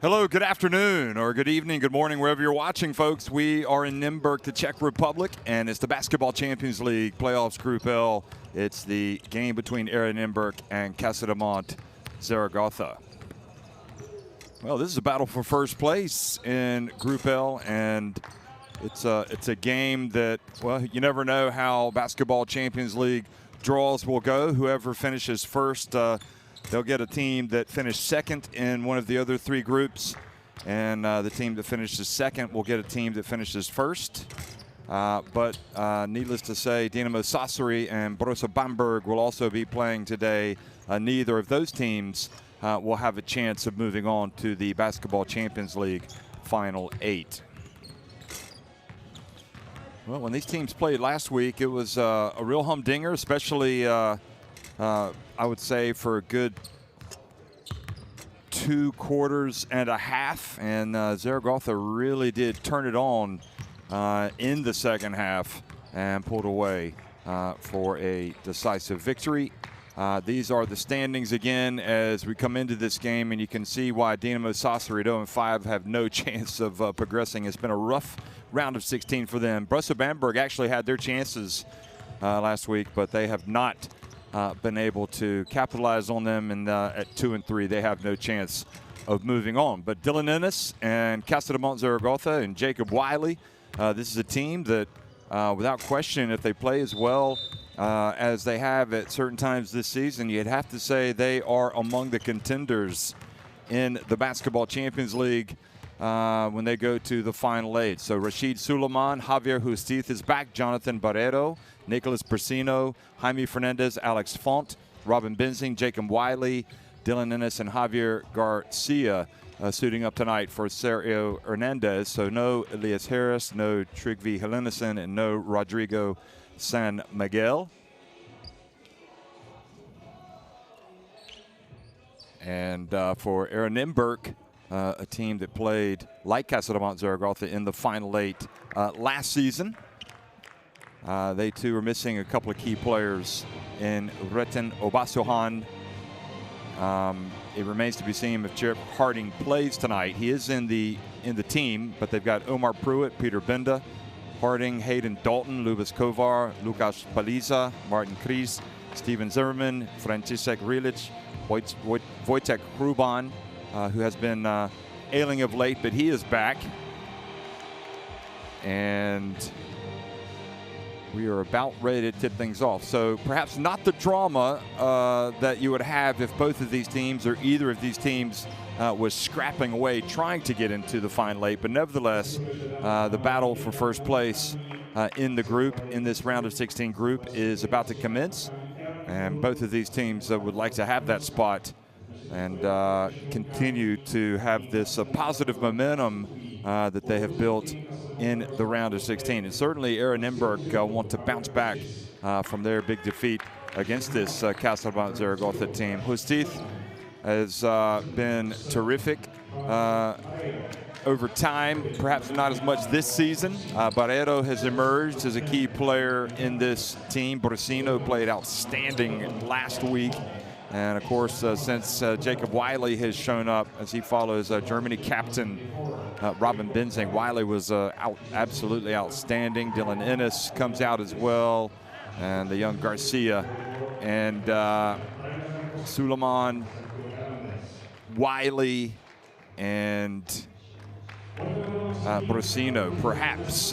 Hello, good afternoon, or good evening, good morning, wherever you're watching, folks. We are in Nymburk, the Czech Republic, and it's the Basketball Champions League Playoffs Group L. It's the game between Nymburk and Casademont Zaragoza. Well, this is a battle for first place in Group L, and it's a game that, well, you never know how Basketball Champions League draws will go. Whoever finishes first, they'll get a team that finished second in one of the other three groups, and the team that finishes second will get a team that finishes first. But needless to say, Dynamo Zagreb and Borussia Bamberg will also be playing today. Neither of those teams will have a chance of moving on to the Basketball Champions League Final 8. Well, when these teams played last week, it was a real humdinger, especially I would say for a good 2 quarters and a half, and Zaragoza really did turn it on in the second half and pulled away for a decisive victory. These are the standings again as we come into this game, and you can see why Dynamo Zagreb 0-5 have no chance of progressing. It's been a rough round of 16 for them. Borussia Bamberg actually had their chances last week, but they have not been able to capitalize on them, and at 2 and 3 they have no chance of moving on. But Dylan Ennis and Casademont Zaragoza and Jacob Wiley, this is a team that without question, if they play as well as they have at certain times this season, you'd have to say they are among the contenders in the Basketball Champions League when they go to the Final 8. So Rashid Suleiman, Javier Justiz is back, Jonathan Barreto, Nicholas Persino, Jaime Fernandez, Alex Font, Robin Benzing, Jacob Wiley, Dylan Ennis, and Javier Garcia suiting up tonight for Sergio Hernandez. So no Elias Harris, no Trygve Helenissen, and no Rodrigo San Miguel. And for Nymburk, a team that played like Casademont Zaragoza in the Final 8 last season. They too are missing a couple of key players in Retin Obasohan. It remains to be seen if Jared Harding plays tonight. He is in the team, but they've got Omar Pruitt, Peter Benda, Harding, Hayden Dalton, Lubas Kovar, Lukas Paliza, Martin Kries, Steven Zimmerman, Franciszek Rilic, Wojtek Hruban, who has been ailing of late, but he is back. And we are about ready to tip things off. So perhaps not the drama that you would have if both of these teams or either of these teams was scrapping away trying to get into the Final 8. But nevertheless, the battle for first place in the group, in this round of 16 group, is about to commence. And both of these teams would like to have that spot and continue to have this positive momentum that they have built in the round of 16. And certainly Nymburk want to bounce back from their big defeat against this Casademont Zaragoza team. Justiz has been terrific over time, perhaps not as much this season. Barreto has emerged as a key player in this team. Borsino played outstanding last week. And of course, since Jacob Wiley has shown up as he follows Germany captain Robin Benzing, Wiley was absolutely outstanding. Dylan Ennis comes out as well, and the young Garcia and Suleiman, Wiley, and Borsino, perhaps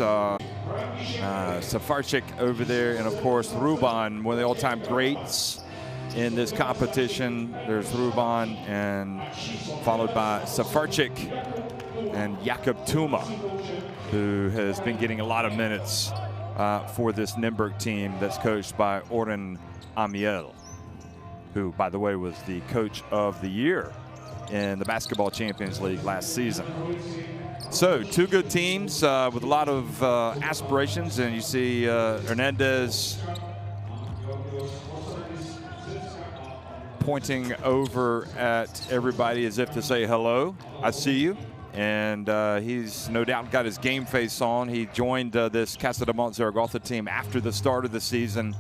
Safarczyk over there, and of course Hruban, one of the all-time greats in this competition. There's Hruban, and followed by Safarczyk and Jakub Tuma, who has been getting a lot of minutes for this Nymburk team that's coached by Oren Amiel, who, by the way, was the coach of the year in the Basketball Champions League last season. So, two good teams with a lot of aspirations, and you see Hernandez pointing over at everybody as if to say hello. I see you. And he's no doubt got his game face on. He joined this Casademont Zaragoza team after the start of the season.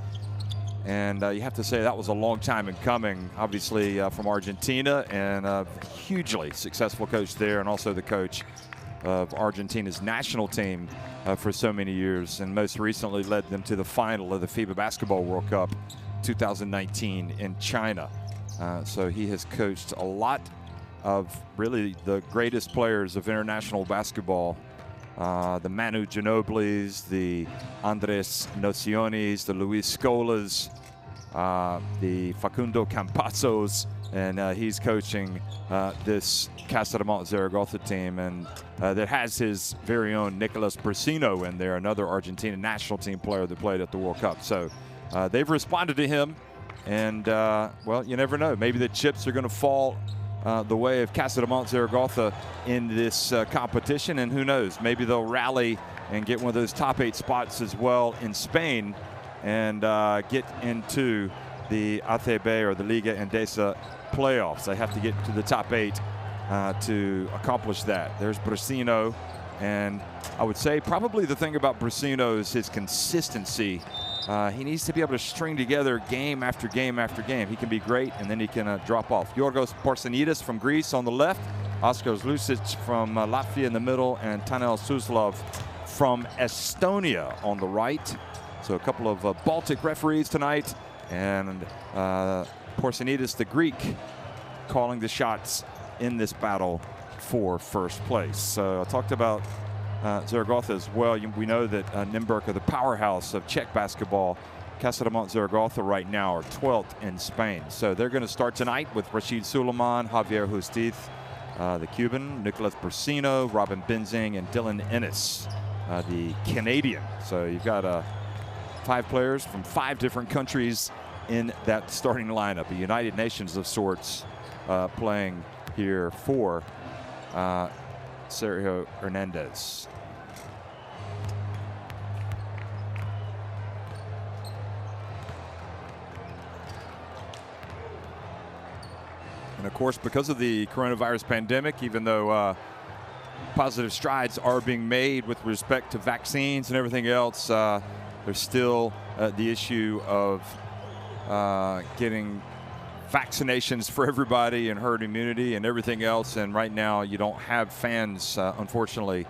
And you have to say that was a long time in coming, obviously from Argentina, and a hugely successful coach there, and also the coach of Argentina's national team for so many years, and most recently led them to the final of the FIBA Basketball World Cup 2019 in China. So he has coached a lot of really the greatest players of international basketball. The Manu Ginobili's, the Andres Nociones, the Luis Scolas, the Facundo Campazos, and he's coaching this Casademont Zaragoza team, and that has his very own Nicolas Brasino in there, another Argentina national team player that played at the World Cup. So they've responded to him, and well, you never know. Maybe the chips are going to fall the way of Casademont Zaragoza in this competition, and who knows, maybe they'll rally and get one of those top 8 spots as well in Spain and get into the ACB or the Liga Endesa playoffs. They have to get to the top 8 to accomplish that. There's Brasino, and I would say probably the thing about Brasino is his consistency. He needs to be able to string together game after game after game. He can be great, and then he can drop off. Yorgos Porsanidis from Greece on the left, Oskar Lusic from Latvia in the middle, and Tanel Suslov from Estonia on the right. So a couple of Baltic referees tonight, and Porsanidis, the Greek, calling the shots in this battle for first place. So I talked about Zaragoza as well. We know that Nymburk are the powerhouse of Czech basketball. Casademont Zaragoza right now are 12th in Spain. So they're going to start tonight with Rashid Suleiman, Javier Justiz, the Cuban, Nicolas Brasino, Robin Benzing, and Dylan Ennis, the Canadian. So you've got 5 players from 5 different countries in that starting lineup. A United Nations of sorts playing here for Sergio Hernandez. And of course, because of the coronavirus pandemic, even though positive strides are being made with respect to vaccines and everything else, there's still the issue of getting vaccinations for everybody and herd immunity and everything else. And right now, you don't have fans, unfortunately,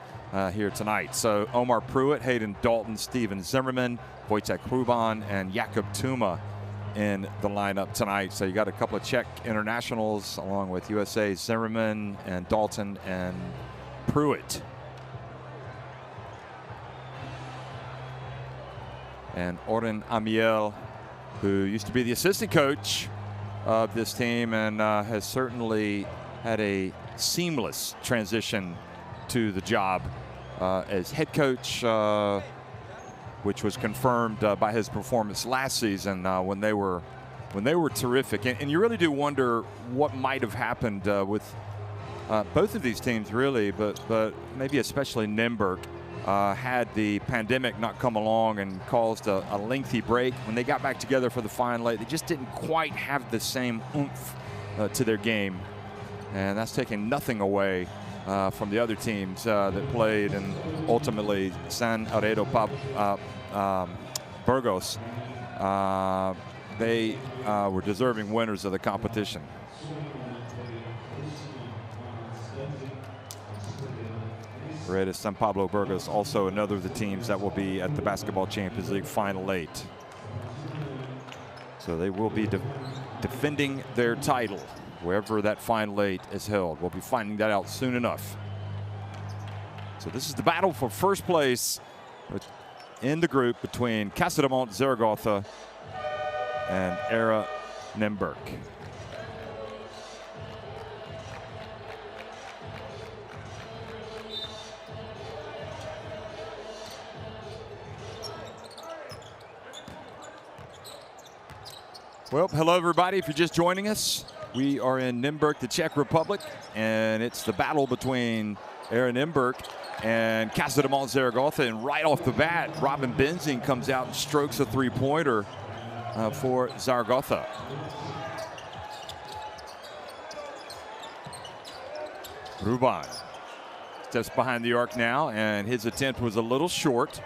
here tonight. So Omar Pruitt, Hayden Dalton, Steven Zimmerman, Wojtek Hruban, and Jakub Tuma in the lineup tonight. So you got a couple of Czech internationals along with USA Zimmerman and Dalton and Pruitt. And Oren Amiel, who used to be the assistant coach of this team and has certainly had a seamless transition to the job as head coach, which was confirmed by his performance last season when they were terrific. And you really do wonder what might have happened with both of these teams, really, but maybe especially Nymburk. Had the pandemic not come along and caused a lengthy break. When they got back together for the final 8, they just didn't quite have the same oomph to their game. And that's taking nothing away from the other teams that played, and ultimately San Aredo Burgos, they were deserving winners of the competition. Redes San Pablo Burgos, also another of the teams that will be at the Basketball Champions League Final 8. So they will be defending their title wherever that Final 8 is held. We'll be finding that out soon enough. So this is the battle for first place in the group between Casademont Zaragoza and ERA Nymburk. Well, hello everybody. If you're just joining us, we are in Nymburk, the Czech Republic, and it's the battle between ERA Nymburk and Casademont Zaragoza. And right off the bat, Robin Benzing comes out and strokes a three-pointer for Zaragoza. Hruban steps behind the arc now, and his attempt was a little short.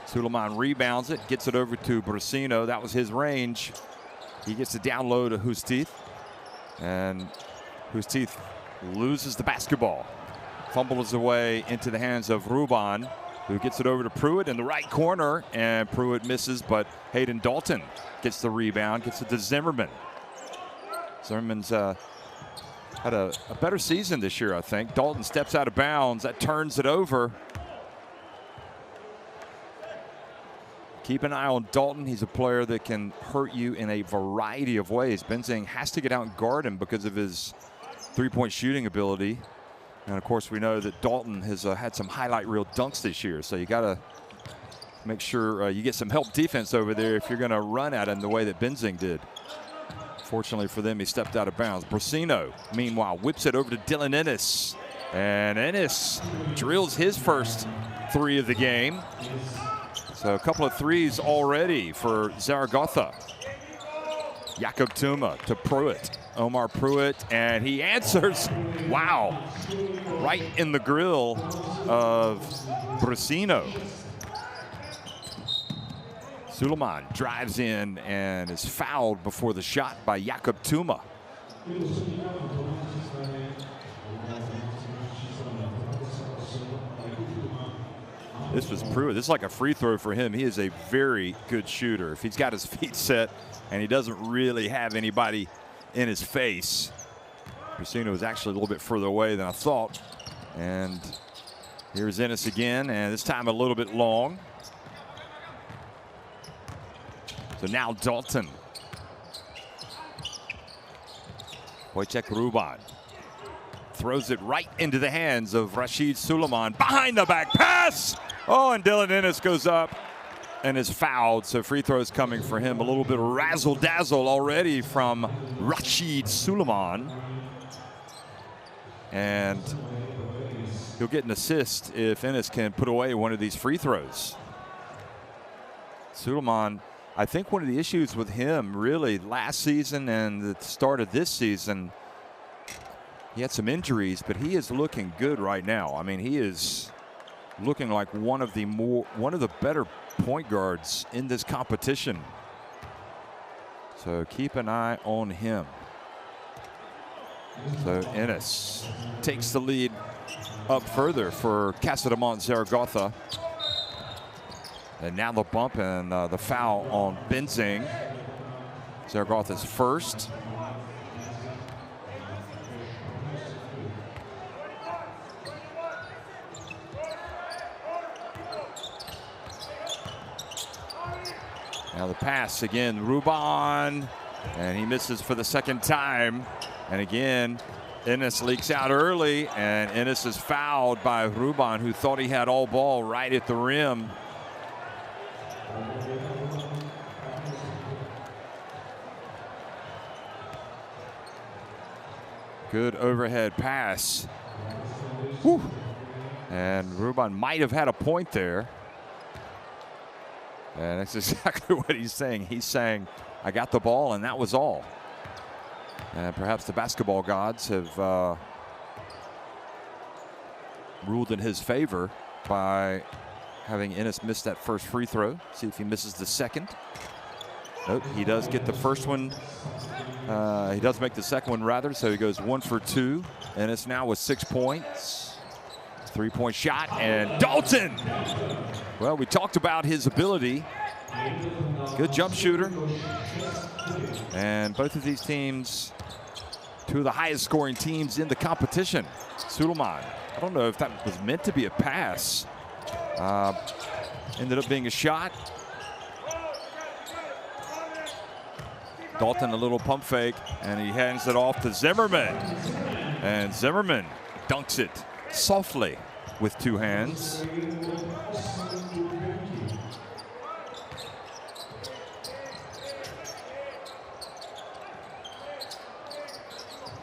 Suleiman rebounds it, gets it over to Brasino. That was his range. He gets it down low to Hustith. And Hustith loses the basketball. Fumbles away into the hands of Ruban, who gets it over to Pruitt in the right corner. And Pruitt misses, but Hayden Dalton gets the rebound, gets it to Zimmerman. Zimmerman's had a better season this year, I think. Dalton steps out of bounds. That turns it over. Keep an eye on Dalton. He's a player that can hurt you in a variety of ways. Benzing has to get out and guard him because of his three-point shooting ability. And, of course, we know that Dalton has had some highlight reel dunks this year. So you got to make sure you get some help defense over there if you're going to run at him the way that Benzing did. Fortunately for them, he stepped out of bounds. Brasino, meanwhile, whips it over to Dylan Ennis. And Ennis drills his first three of the game. So a couple of threes already for Zaragoza. Jakob Tuma to Pruitt. Omar Pruitt, and he answers. Wow. Right in the grill of Brasino. Suleiman drives in and is fouled before the shot by Jakob Tuma. This was Pruitt. This is like a free throw for him. He is a very good shooter. If he's got his feet set and he doesn't really have anybody in his face. Brasino was actually a little bit further away than I thought. And here's Ennis again, and this time a little bit long. So now Dalton. Wojciech Ruban throws it right into the hands of Rashid Suleiman. Behind the back pass. Oh, and Dylan Ennis goes up and is fouled. So free throws coming for him. A little bit of razzle-dazzle already from Rashid Suleiman. And he'll get an assist if Ennis can put away one of these free throws. Suleiman, I think one of the issues with him really last season and the start of this season, he had some injuries, but he is looking good right now. I mean, he is looking like one of the better point guards in this competition. So keep an eye on him. So Ennis takes the lead up further for Casademont Zaragoza. And now the bump and the foul on Benzing. Zaragoza's first. Now the pass again, Ruban, and he misses for the second time. And again, Ennis leaks out early, and Ennis is fouled by Ruban, who thought he had all ball right at the rim. Good overhead pass. Whew. And Ruban might have had a point there. And that's exactly what he's saying. He's saying, I got the ball, and that was all. And perhaps the basketball gods have ruled in his favor by having Ennis miss that first free throw. See if he misses the second. Nope, he does get the first one. He does make the second one, rather, so he goes 1 for 2. Ennis now with 6 points. Three-point shot, and Dalton. Well, we talked about his ability. Good jump shooter. And both of these teams, two of the highest scoring teams in the competition. Suleiman, I don't know if that was meant to be a pass. Ended up being a shot. Dalton a little pump fake, and he hands it off to Zimmerman. And Zimmerman dunks it softly with 2 hands.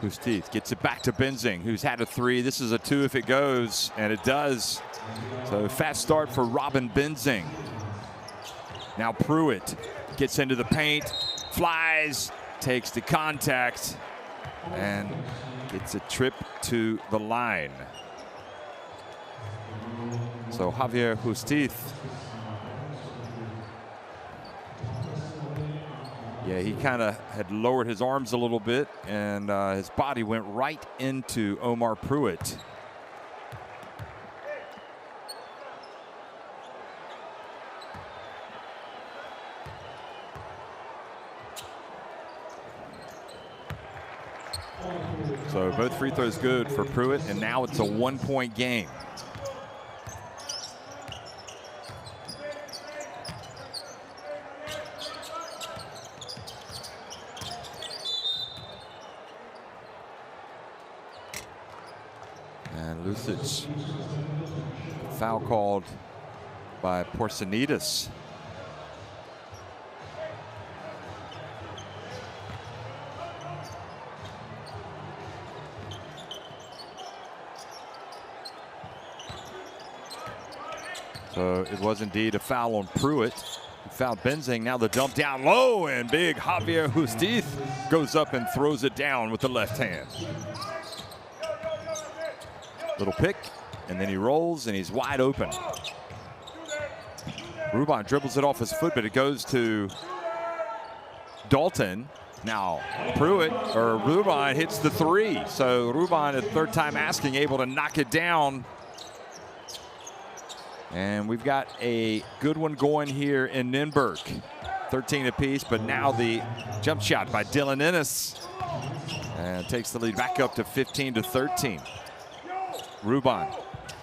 Hustith gets it back to Benzing, who's had a 3. This is a 2 if it goes, and it does. So fast start for Robin Benzing. Now Pruitt gets into the paint, flies, takes the contact, and gets a trip to the line. So Javier Hustith Yeah, he kind of had lowered his arms a little bit, and his body went right into Omar Pruitt. So both free throws good for Pruitt, and now it's a 1-point game. And Lucic, foul called by Porzingis. So it was indeed a foul on Pruitt. He fouled Benzing. Now the dump down low, and big Javier Justiz goes up and throws it down with the left hand. Little pick, and then he rolls, and he's wide open. Ruban dribbles it off his foot, but it goes to Dalton. Now Ruban hits the three. So Ruban, at third time asking, able to knock it down. And we've got a good one going here in Nymburk. 13 apiece, but now the jump shot by Dylan Ennis. And takes the lead back up to 15-13. Ruban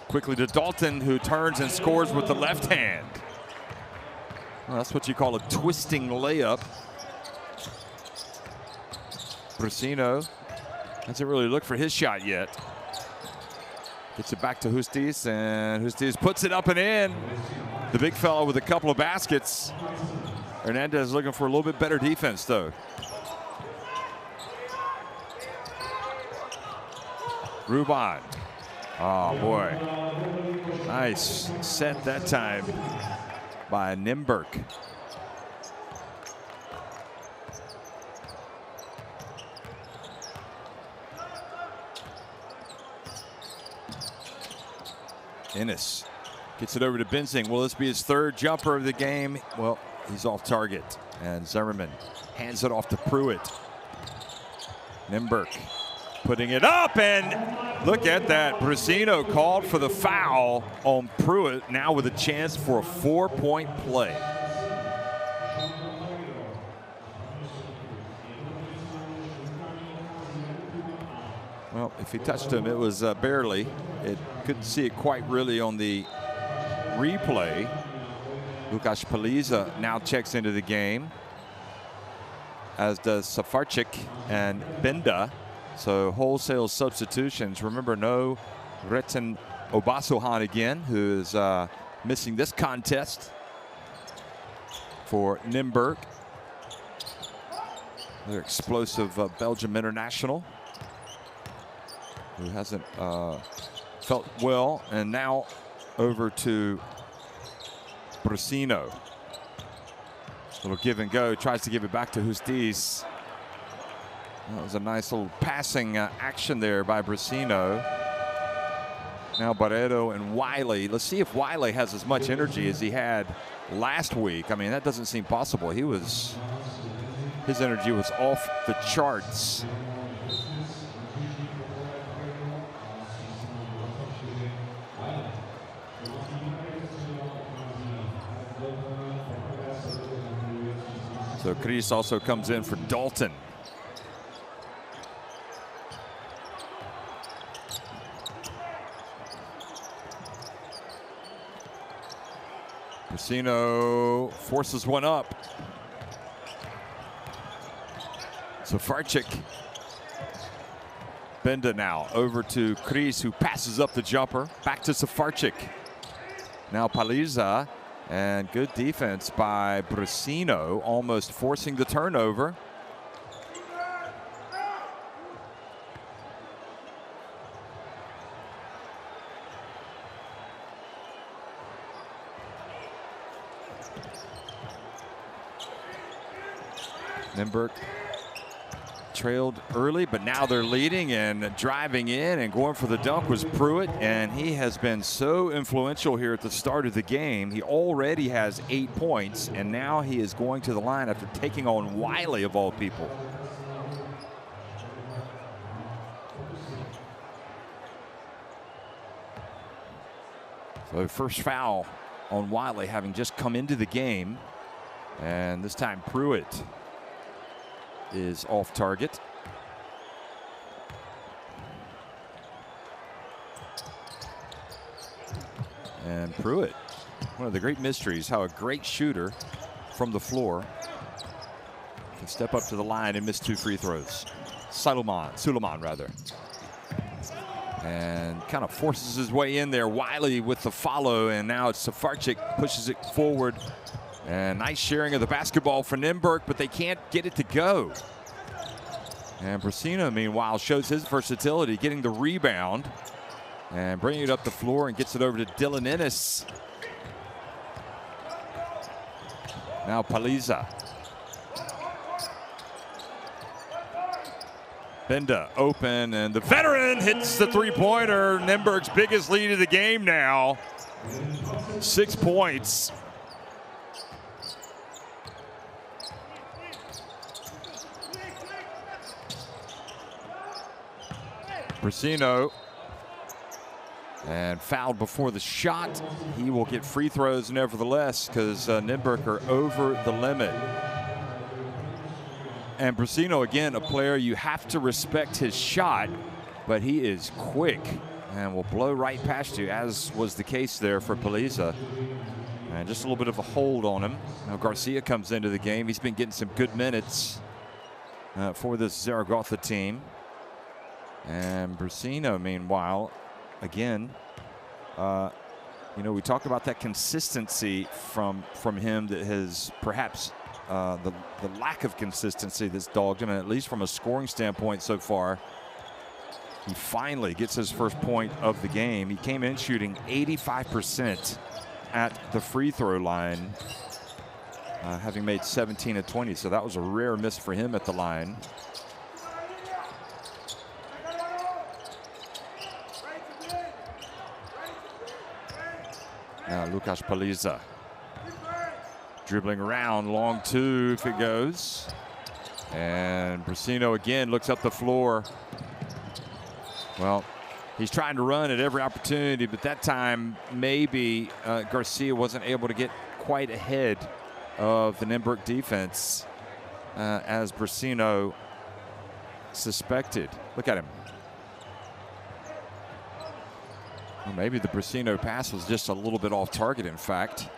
quickly to Dalton, who turns and scores with the left hand. Well, that's what you call a twisting layup. Brasino hasn't really looked for his shot yet. Gets it back to Justiz, and Justiz puts it up and in. The big fella with a couple of baskets. Hernandez looking for a little bit better defense, though. Ruban. Oh, boy. Nice set that time by Nymburk. Ennis gets it over to Benzing. Will this be his third jumper of the game? Well, he's off target. And Zimmerman hands it off to Pruitt. Nymburk putting it up, and look at that. Brasino called for the foul on Pruitt, now with a chance for a 4-point play. Well, if he touched him, it was barely. It couldn't see it quite really on the replay. Lukasz Paliza now checks into the game, as does Safarczyk and Benda. So wholesale substitutions. Remember, no Retin Obasohan again, who is missing this contest for Nymburk. Another explosive Belgium international who hasn't felt well. And now over to Brasino. Little give and go, tries to give it back to Justiz. That was a nice little passing action there by Brasino. Now Barreto and Wiley. Let's see if Wiley has as much energy as he had last week. I mean, that doesn't seem possible. His energy was off the charts. So Chris also comes in for Dalton. Brasino forces one up. Safarczyk. Benda now over to Chris, who passes up the jumper. Back to Safarczyk. Now Paliza, and good defense by Brasino, almost forcing the turnover. Nymburk trailed early, but now they're leading, and driving in and going for the dunk was Pruitt, and he has been so influential here at the start of the game. He already has 8 points, and now he is going to the line after taking on Wiley of all people. So first foul on Wiley, having just come into the game, and this time Pruitt is off target. And Pruitt, one of the great mysteries, how a great shooter from the floor can step up to the line and miss 2 free throws. Suleiman rather. And kind of forces his way in there. Wiley with the follow, and now it's Safarczyk pushes it forward. And nice sharing of the basketball for Nymburk, but they can't get it to go. And Brasino, meanwhile, shows his versatility, getting the rebound and bringing it up the floor and gets it over to Dylan Ennis. Now Paliza. Benda open, and the veteran hits the three-pointer. Nymburk's biggest lead of the game now. 6 points. Brasino, and fouled before the shot. He will get free throws nevertheless, because Nymburk are over the limit. And Brasino, again, a player you have to respect his shot, but he is quick and will blow right past you, as was the case there for Paliza. And just a little bit of a hold on him. Now Garcia comes into the game. He's been getting some good minutes for this Zaragoza team. And Brasino, meanwhile, again, you know, we talked about that consistency from him that has perhaps the lack of consistency that's dogged him, and at least from a scoring standpoint so far. He finally gets his first point of the game. He came in shooting 85% at the free throw line, having made 17 of 20, so that was a rare miss for him at the line. Now Lukasz Paliza dribbling around, long 2 if it goes. And Brasino again looks up the floor. Well, he's trying to run at every opportunity, but that time maybe Garcia wasn't able to get quite ahead of the Nymburk defense as Brasino suspected. Look at him. Well, maybe the Brasino pass was just a little bit off target, in fact.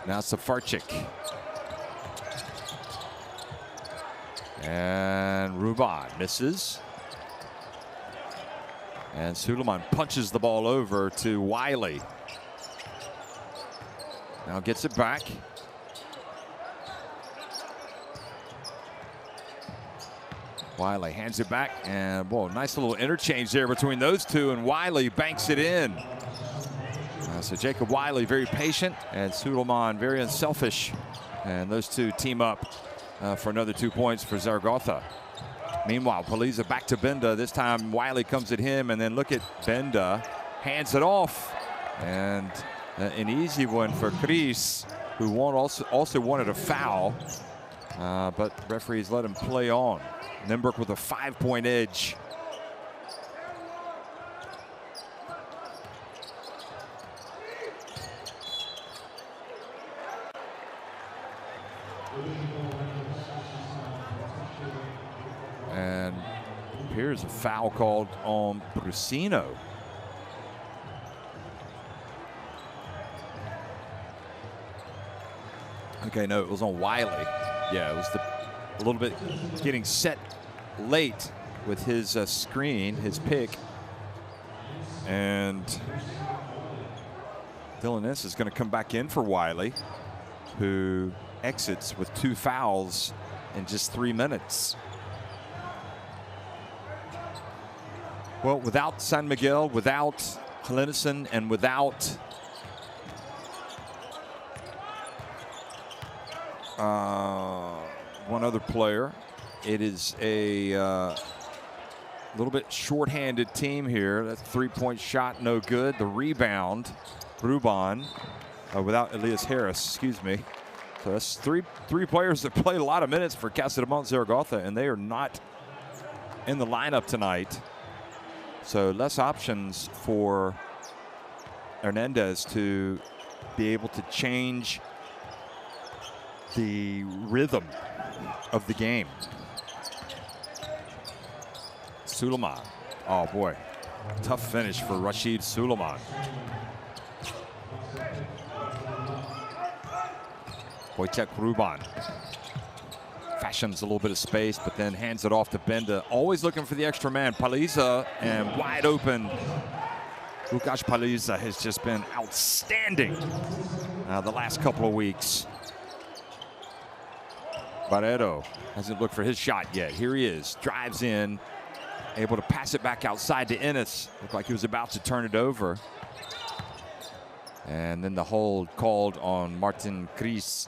Now Safarczyk. And Ruban misses. And Suleiman punches the ball over to Wiley. Now gets it back. Wiley hands it back, and whoa, nice little interchange there between those two, and Wiley banks it in. So Jacob Wiley very patient, and Suleiman very unselfish, and those two team up for another 2 points for Zaragoza. Meanwhile, Paliza back to Benda. This time Wiley comes at him, and then look at Benda, hands it off, and an easy one for Chris, who also wanted a foul, but referees let him play on. Nymburk with a 5-point edge. And here's a foul called on Brasino. Okay, no, it was on Wiley. Yeah, it was a little bit getting set late with his screen, his pick. And Dylan Ennis is going to come back in for Wiley, who exits with 2 fouls in just 3 minutes. Well, without San Miguel, without Helenissen, and without one other player, it is a little bit short-handed team here. That three-point shot, no good. The rebound, Ruban, without Elias Harris, excuse me. So that's three players that played a lot of minutes for Casademont Zaragoza, and they are not in the lineup tonight. So less options for Hernandez to be able to change the rhythm of the game. Suleiman. Oh boy, tough finish for Rashid Suleiman. Wojciech Ruban fashions a little bit of space, but then hands it off to Benda. Always looking for the extra man. Paliza, and wide open. Łukasz Paliza has just been outstanding the last couple of weeks. Barreto hasn't looked for his shot yet. Here he is, drives in, able to pass it back outside to Ennis. Looked like he was about to turn it over. And then the hold called on Martin Kries.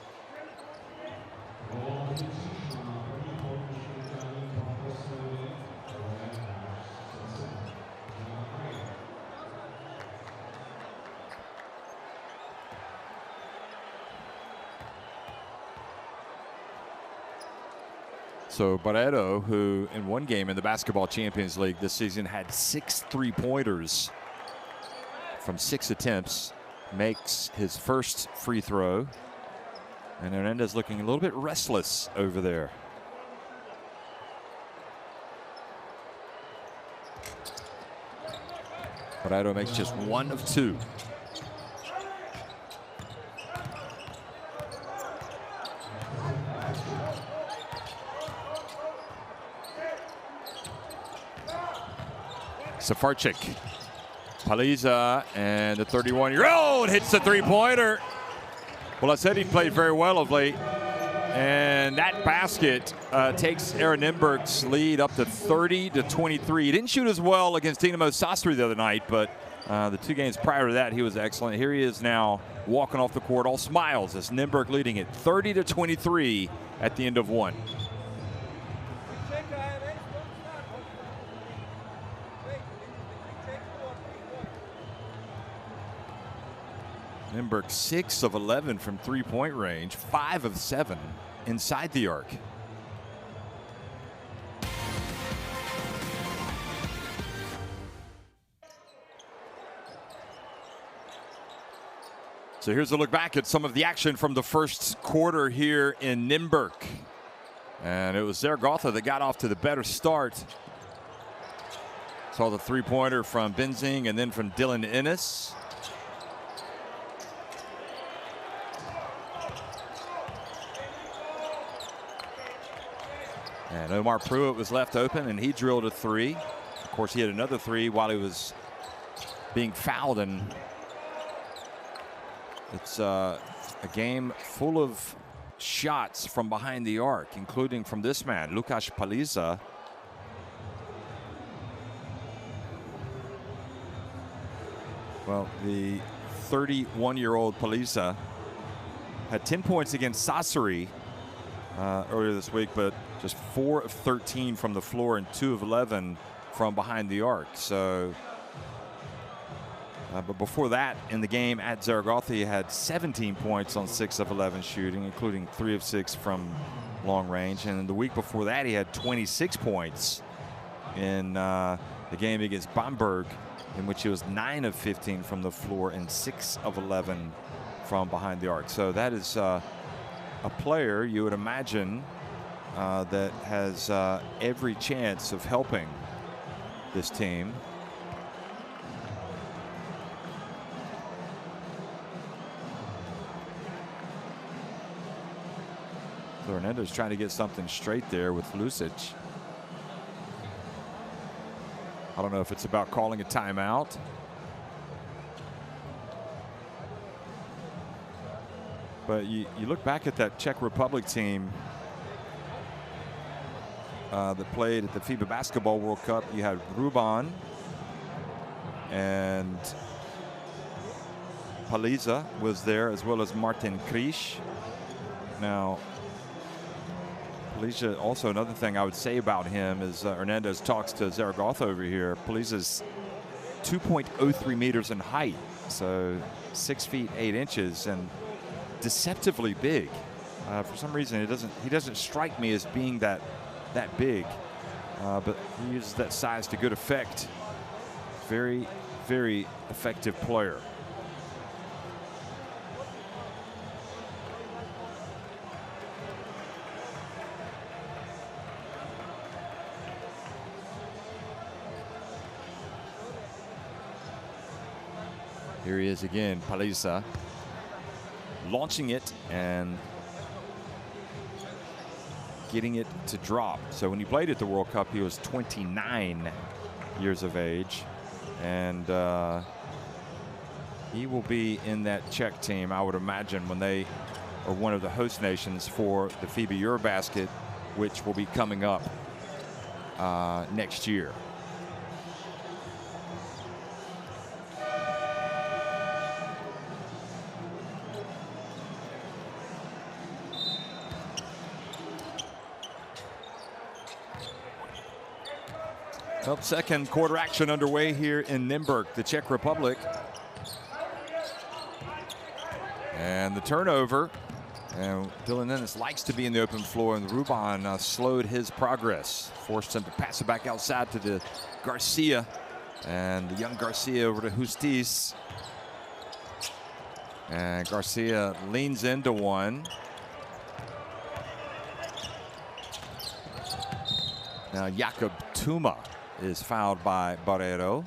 So Barreto, who in one game in the Basketball Champions League this season had 6 3-pointers from 6 attempts, makes his first free throw. And Hernandez looking a little bit restless over there. Barreto makes just 1 of 2. Safarczyk. Paliza, and the 31-year-old hits the three-pointer. Well, I said he played very well of late. And that basket takes Aaron Nymburk's lead up to 30-23. He didn't shoot as well against Dinamo Sastre the other night, but the 2 games prior to that, he was excellent. Here he is now walking off the court, all smiles, as Nymburk leading it 30-23 at the end of 1. Nymburk 6 of 11 from three-point range, 5 of 7 inside the arc. So here's a look back at some of the action from the first quarter here in Nymburk. And it was Zaragoza that got off to the better start. Saw the three-pointer from Benzing and then from Dylan Ennis. And Omar Pruitt was left open, and he drilled a 3. Of course, he had another 3 while he was being fouled, and it's a game full of shots from behind the arc, including from this man, Łukasz Paliza. Well, the 31-year-old Paliza had 10 points against Sassari earlier this week, but just 4 of 13 from the floor and 2 of 11 from behind the arc. So, but before that, in the game at Zaragoza, he had 17 points on 6 of 11 shooting, including 3 of 6 from long range. And the week before that, he had 26 points in the game against Bamberg, in which he was 9 of 15 from the floor and 6 of 11 from behind the arc. So that is a player you would imagine that has every chance of helping this team. So Hernandez trying to get something straight there with Lucic. I don't know if it's about calling a timeout. But you look back at that Czech Republic team that played at the FIBA Basketball World Cup. You had Ruban, and Paliza was there, as well as Martin Krish. Now, Paliza, also another thing I would say about him is Hernandez talks to Zaragoza over here. Paliza's 2.03 meters in height, so 6 feet 8 inches, and deceptively big. For some reason, he doesn't strike me as being that big, but he uses that size to good effect. Very, very effective player. Here he is again, Paliza, launching it and getting it to drop. So when he played at the World Cup, he was 29 years of age, and he will be in that Czech team, I would imagine, when they are one of the host nations for the FIBA Eurobasket, which will be coming up next year. Well, second quarter action underway here in Nymburk, the Czech Republic. And the turnover. And Dylan Ennis likes to be in the open floor, and Ruban slowed his progress. Forced him to pass it back outside to the Garcia. And the young Garcia over to Justiz. And Garcia leans into one. Now Jakob Tuma is fouled by Barreiro.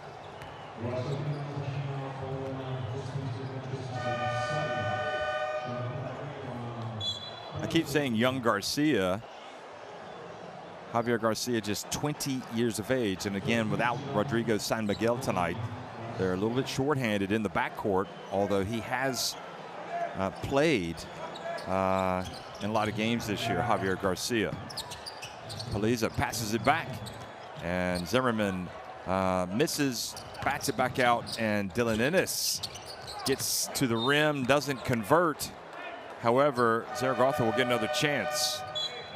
I keep saying young Garcia. Javier Garcia, just 20 years of age. And again, without Rodrigo San Miguel tonight, they're a little bit shorthanded in the backcourt, although he has played in a lot of games this year, Javier Garcia. Paliza passes it back, and Zimmerman misses, bats it back out, and Dylan Ennis gets to the rim, doesn't convert. However, Zaragoza will get another chance.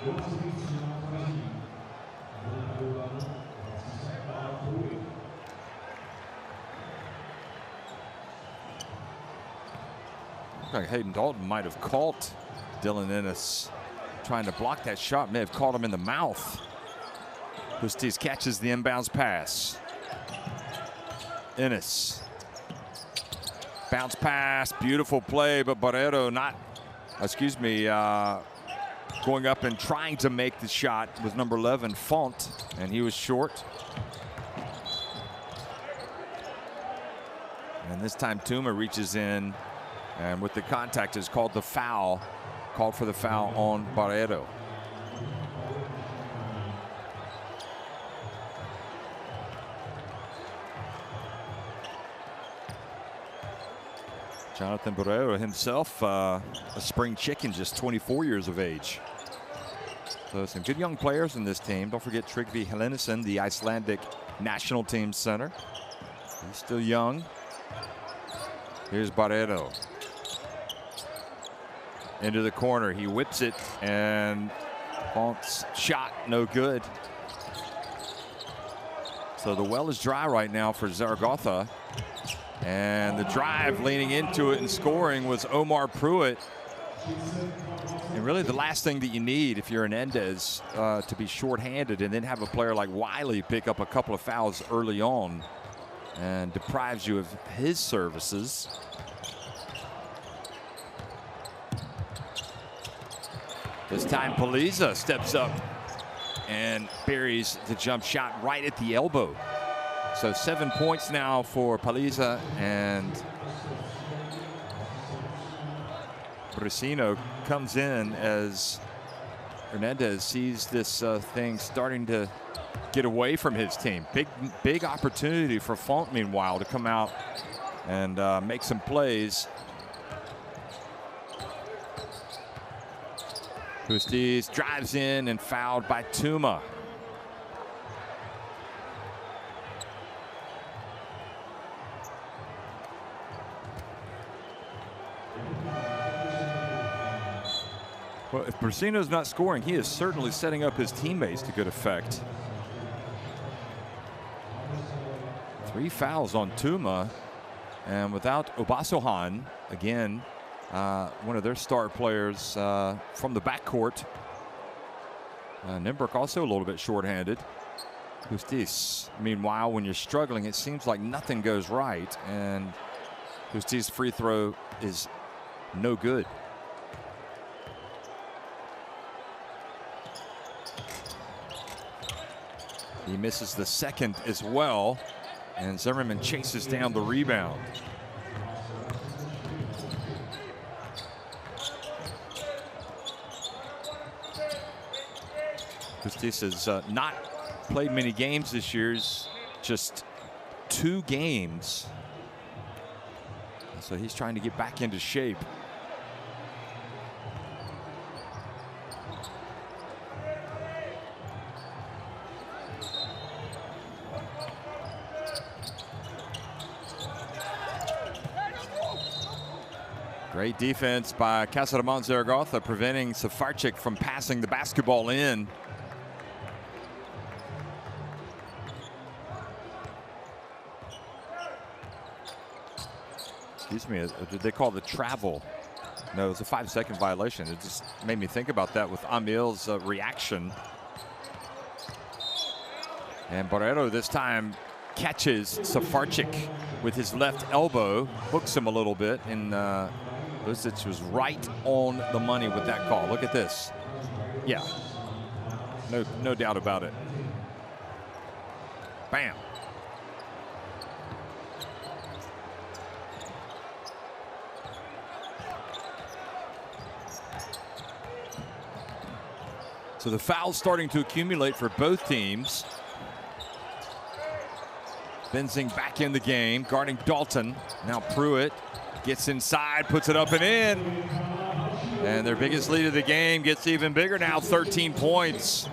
Looks like Hayden Dalton might have caught Dylan Ennis trying to block that shot, may have caught him in the mouth. Justiz catches the inbounds pass. Ennis. Bounce pass, beautiful play, but Barreiro going up and trying to make the shot was number 11, Font, and he was short. And this time Tuma reaches in, and with the contact is called for the foul on Barreiro. Jonathan Barreiro himself, a spring chicken, just 24 years of age. So some good young players in this team. Don't forget Tryggvi Helenissen, the Icelandic national team center. He's still young. Here's Barreiro. Into the corner, he whips it, and Font's shot no good. So the well is dry right now for Zaragoza. And the drive leaning into it and scoring was Omar Pruitt. And really the last thing that you need if you're an Endez to be shorthanded and then have a player like Wiley pick up a couple of fouls early on and deprives you of his services. This time Paliza steps up and buries the jump shot right at the elbow. So 7 points now for Paliza, and Brasino comes in as Hernandez sees this thing starting to get away from his team. Big opportunity for Font, meanwhile, to come out and make some plays. Justiz drives in and fouled by Tuma. Well, if Brasino's not scoring, he is certainly setting up his teammates to good effect. 3 fouls on Tuma, and without Obasohan, again, one of their star players from the backcourt. Nymburk also a little bit shorthanded. Justice, meanwhile, when you're struggling, it seems like nothing goes right, and Justice's free throw is no good. He misses the second as well, and Zimmerman chases down the rebound. Justice has not played many games this year, just 2 games. So he's trying to get back into shape. Great defense by Casademont Zaragoza, preventing Safarczyk from passing the basketball in. Excuse me, did they call the travel? No, it was a 5-second violation. It just made me think about that with Amil's reaction. And Barrero this time catches Safarczyk with his left elbow, hooks him a little bit, and Lucic was right on the money with that call. Look at this. Yeah, no doubt about it. Bam. So the fouls starting to accumulate for both teams. Benzing back in the game, guarding Dalton. Now Pruitt gets inside, puts it up and in. And their biggest lead of the game gets even bigger now, 13 points.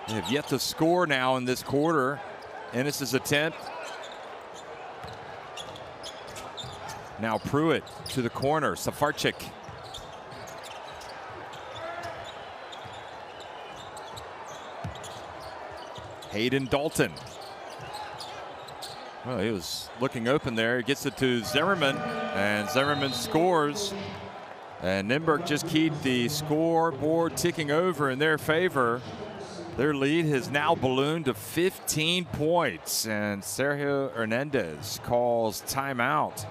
They have yet to score now in this quarter. Ennis's attempt. Now Pruitt to the corner, Safarczyk. Hayden Dalton. Well, he was looking open there. He gets it to Zimmerman, and Zimmerman scores. And Nymburk just keep the scoreboard ticking over in their favor. Their lead has now ballooned to 15 points, and Sergio Hernandez calls timeout.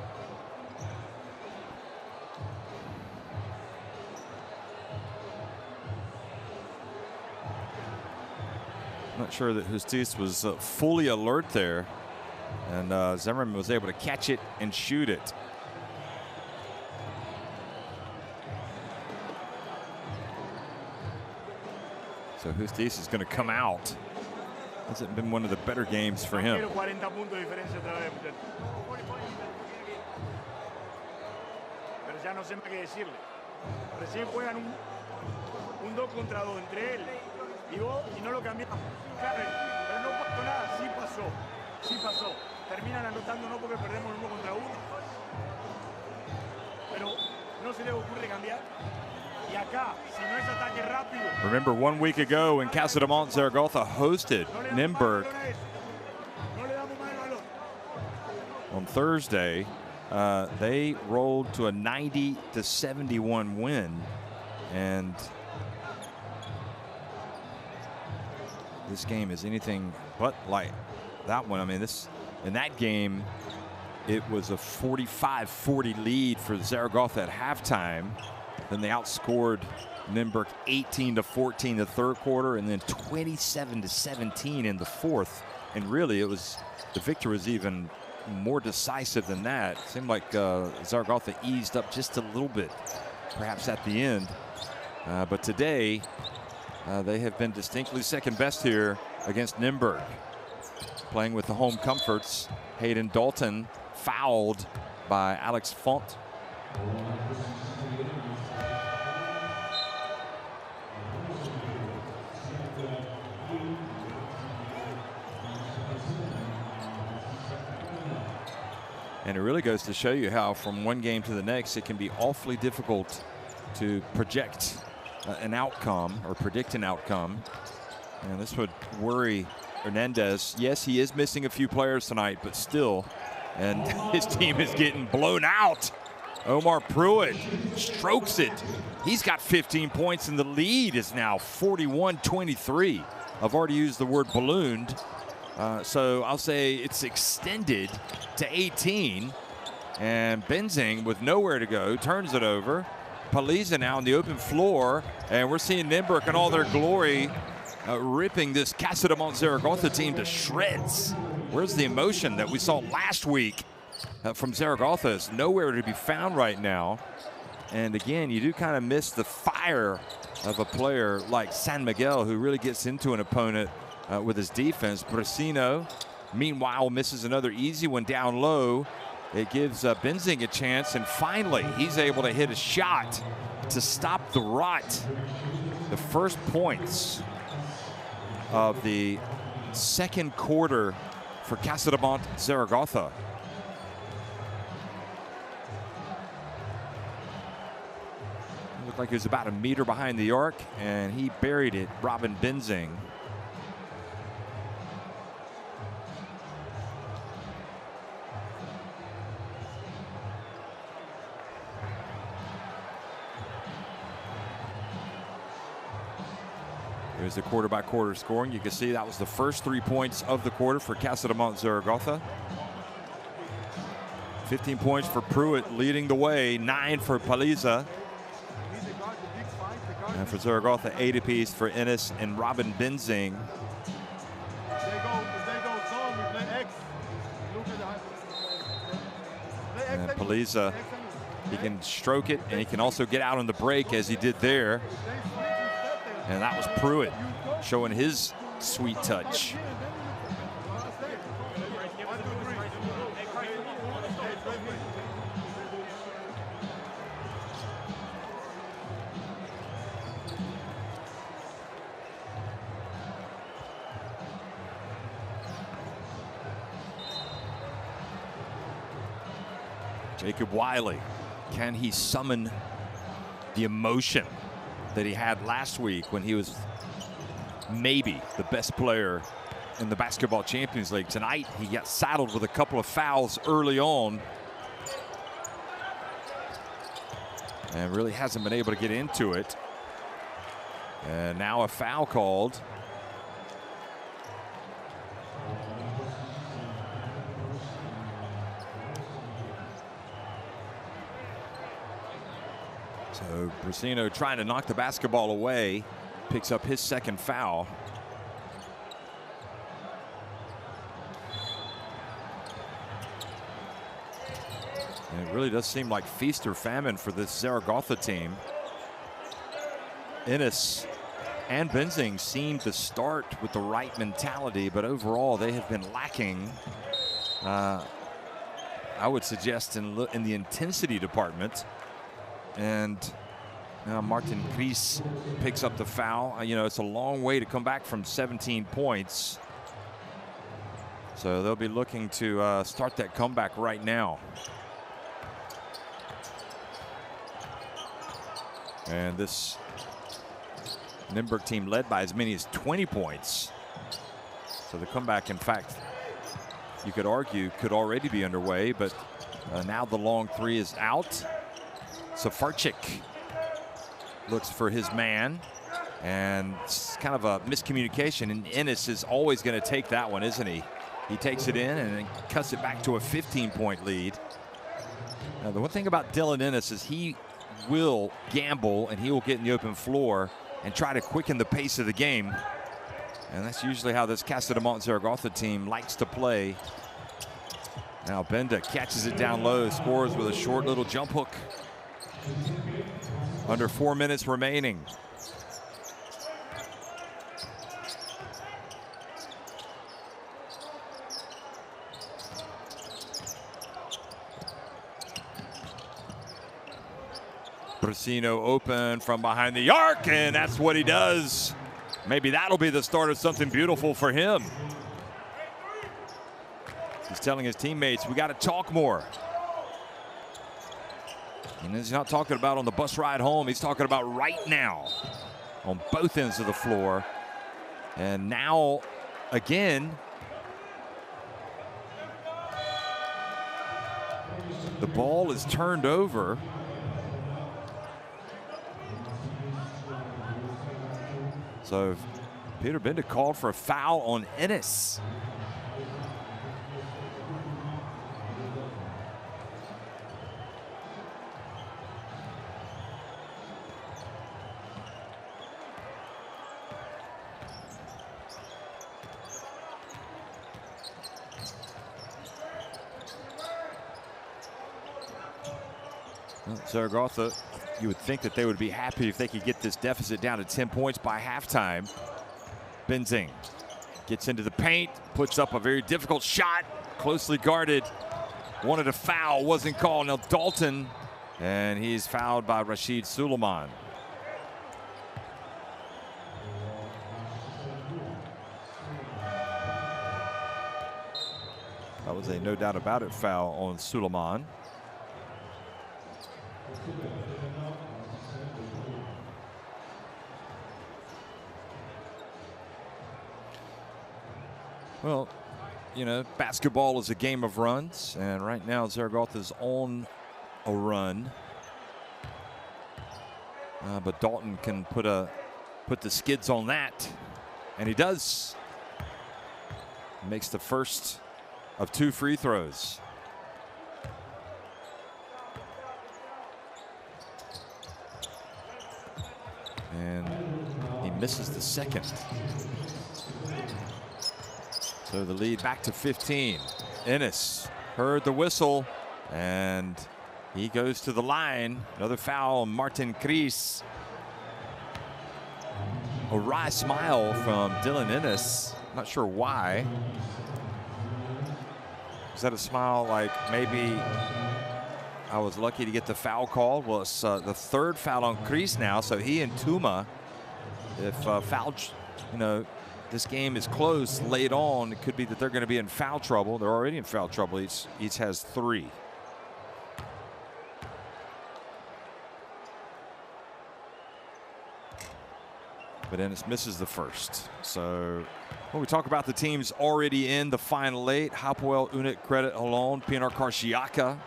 Not sure that Justice was fully alert there, and Zimmerman was able to catch it and shoot it. So Justice is going to come out. Hasn't been one of the better games for him. Y no lo cambiamos. Pero no pasó nada, sí pasó. Sí pasó. Terminan anotando no porque perdemos 1 contra 1. Pero no se les ocurre cambiar. Y acá, si no es ataque rápido. Remember 1 week ago when Casademont Zaragoza hosted Nymburk on Thursday, they rolled to a 90-71 win, and this game is anything but like that one. I mean, in that game, it was a 45-40 lead for Zaragoza at halftime. Then they outscored Nymburk 18-14 the third quarter, and then 27-17 in the fourth. And really, the victory was even more decisive than that. It seemed like Zaragoza eased up just a little bit, perhaps at the end. But today, they have been distinctly second best here against Nymburk. Playing with the home comforts, Hayden Dalton fouled by Alex Font. And it really goes to show you how from one game to the next it can be awfully difficult to project an outcome or predict an outcome. And this would worry Hernandez. Yes, he is missing a few players tonight, but still. And his team is getting blown out. Omar Pruitt strokes it. He's got 15 points, and the lead is now 41-23. I've already used the word ballooned. So I'll say it's extended to 18. And Benzing, with nowhere to go, turns it over. Paliza now on the open floor. And we're seeing Nymburk in all their glory ripping this Casademont Zaragoza team to shreds. Where's the emotion that we saw last week from Zaragoza? Is nowhere to be found right now. And again, you do kind of miss the fire of a player like San Miguel, who really gets into an opponent with his defense. Brasino, meanwhile, misses another easy one down low. It gives Benzing a chance, and finally, he's able to hit a shot to stop the rot. The first points of the second quarter for Casademont Zaragoza. Looked like he was about a meter behind the arc, and he buried it, Robin Benzing. There's the quarter-by-quarter scoring. You can see that was the first 3 points of the quarter for Casademont Zaragoza. 15 points for Pruitt leading the way, 9 for Paliza. And for Zaragoza, 8 apiece for Ennis and Robin Benzing. And Paliza, he can stroke it, and he can also get out on the break as he did there. And that was Pruitt showing his sweet touch. Jacob Wiley, can he summon the emotion that he had last week when he was maybe the best player in the Basketball Champions League? Tonight, he got saddled with a couple of fouls early on and really hasn't been able to get into it. And now a foul called. So Brasino trying to knock the basketball away, picks up his second foul. And it really does seem like feast or famine for this Zaragoza team. Ennis and Benzing seem to start with the right mentality, but overall they have been lacking, I would suggest, in the intensity department. And Martin Cris picks up the foul. You know, it's a long way to come back from 17 points. So they'll be looking to start that comeback right now. And this Nymburk team led by as many as 20 points. So the comeback, in fact, you could argue could already be underway, but now the long three is out. Safarczyk looks for his man, and it's kind of a miscommunication, and Ennis is always going to take that one, isn't he? He takes it in and then cuts it back to a 15-point lead. Now, the one thing about Dylan Ennis is he will gamble, and he will get in the open floor and try to quicken the pace of the game. And that's usually how this Casademont Zaragoza team likes to play. Now Benda catches it down low, scores with a short little jump hook. Under 4 minutes remaining. Brasino open from behind the arc, and that's what he does. Maybe that'll be the start of something beautiful for him. He's telling his teammates, we got to talk more. And he's not talking about on the bus ride home. He's talking about right now on both ends of the floor. And now, again, the ball is turned over. So Peter Benda called for a foul on Ennis. Zaragoza, you would think that they would be happy if they could get this deficit down to 10 points by halftime. Benzing gets into the paint, puts up a very difficult shot, closely guarded. Wanted a foul, wasn't called. Now Dalton, and he's fouled by Rashid Suleiman. That was a no doubt about it foul on Suleiman. Well, you know, basketball is a game of runs, and right now Zaragoza's on a run. But Dalton can put the skids on that, and he does. Makes the first of 2 free throws. And he misses the second. So the lead back to 15. Ennis heard the whistle, and he goes to the line. Another foul on Martin Cris. A wry smile from Dylan Ennis. Not sure why. Is that a smile like maybe I was lucky to get the foul called? Well, it's the 3rd foul on Cris now, so he and Tuma, if foul, you know, this game is close late on, it could be that they're going to be in foul trouble. They're already in foul trouble. Each has 3. But Ennis misses the first. So when we talk about the teams already in the final 8, Hapoel Unit Credit Holon, Pinar Karšiaka,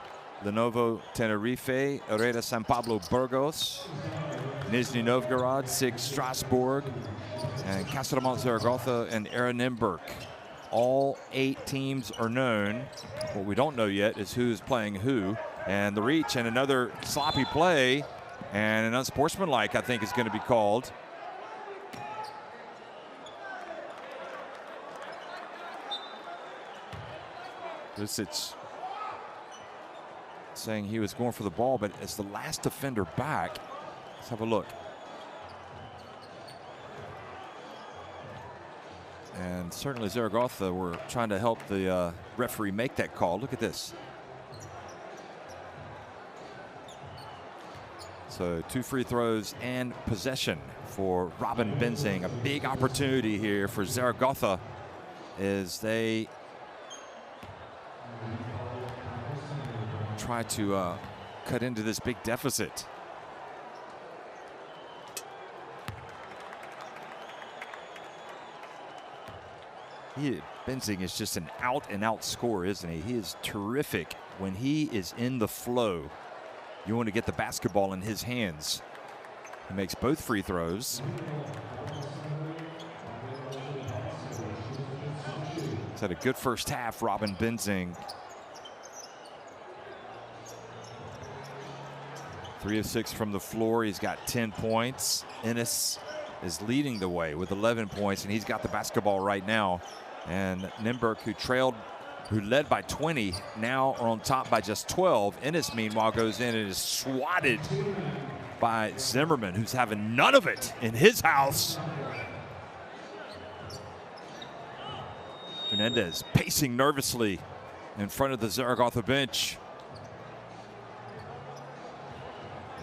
Lenovo Tenerife, Herrera San Pablo Burgos, Nizhny Novgorod, SIG Strasbourg, and Casademont Zaragoza and Nymburk. All 8 teams are known. What we don't know yet is who's playing who. And the reach and another sloppy play, and an unsportsmanlike, I think, is going to be called. It's saying he was going for the ball, but as the last defender back, let's have a look. And certainly Zaragoza were trying to help the referee make that call. Look at this. So 2 free throws and possession for Robin Benzing. A big opportunity here for Zaragoza as they try to cut into this big deficit. Benzing is just an out-and-out scorer, isn't he? He is terrific when he is in the flow. You want to get the basketball in his hands. He makes both free throws. He's had a good first half, Robin Benzing. 3 of 6 from the floor. He's got 10 points. Ennis is leading the way with 11 points, and he's got the basketball right now. And Nymburk, who led by 20, now are on top by just 12. Ennis, meanwhile, goes in and is swatted by Zimmerman, who's having none of it in his house. Hernandez pacing nervously in front of the Zaragoza bench.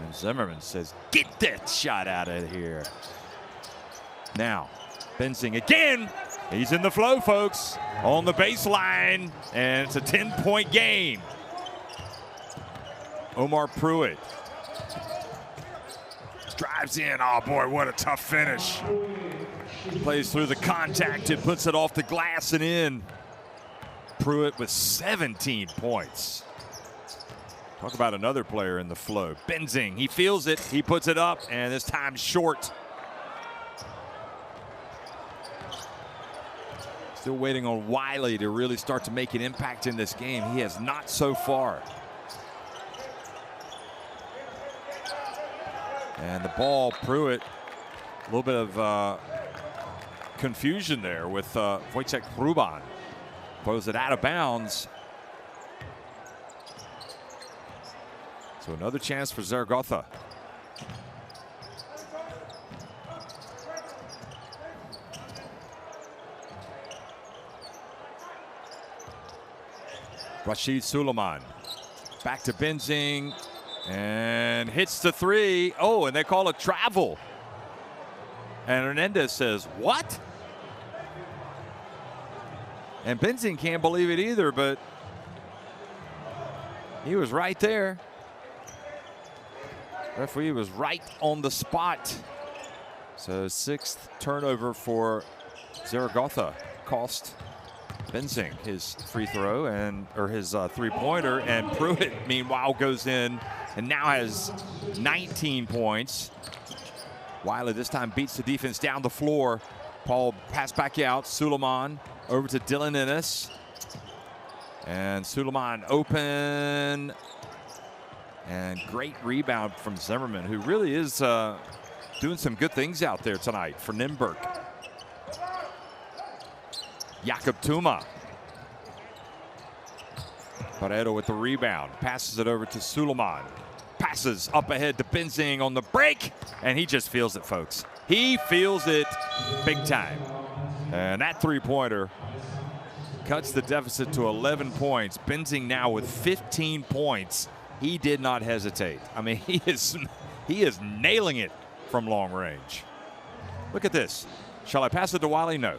And Zimmerman says, "Get that shot out of here." Now, Benzing again. He's in the flow, folks, on the baseline, and it's a 10-point game. Omar Pruitt drives in. Oh, boy, what a tough finish. Plays through the contact and puts it off the glass and in. Pruitt with 17 points. Talk about another player in the flow. Benzing, he feels it, he puts it up, and this time short. Still waiting on Wiley to really start to make an impact in this game. He has not so far. And the ball, Pruitt, a little bit of confusion there with Wojciech Ruban. Throws it out of bounds. So another chance for Zaragoza. Rashid Suleiman. Back to Benzing. And hits the three. Oh, and they call it travel. And Hernandez says, what? And Benzing can't believe it either, but he was right there. Referee was right on the spot. So 6th turnover for Zaragoza. Cost Benzing his free throw or his three-pointer, and Pruitt meanwhile goes in and now has 19 points. Wiley this time beats the defense down the floor. Paul pass back out. Suleiman over to Dylan Ennis. And Suleiman open. And great rebound from Zimmerman, who really is doing some good things out there tonight for Nymburk. Jakob Tuma. Paredo with the rebound. Passes it over to Suleiman. Passes up ahead to Benzing on the break. And he just feels it, folks. He feels it big time. And that three-pointer cuts the deficit to 11 points. Benzing now with 15 points. He did not hesitate. I mean, he is nailing it from long range. Look at this. Shall I pass it to Wiley? No.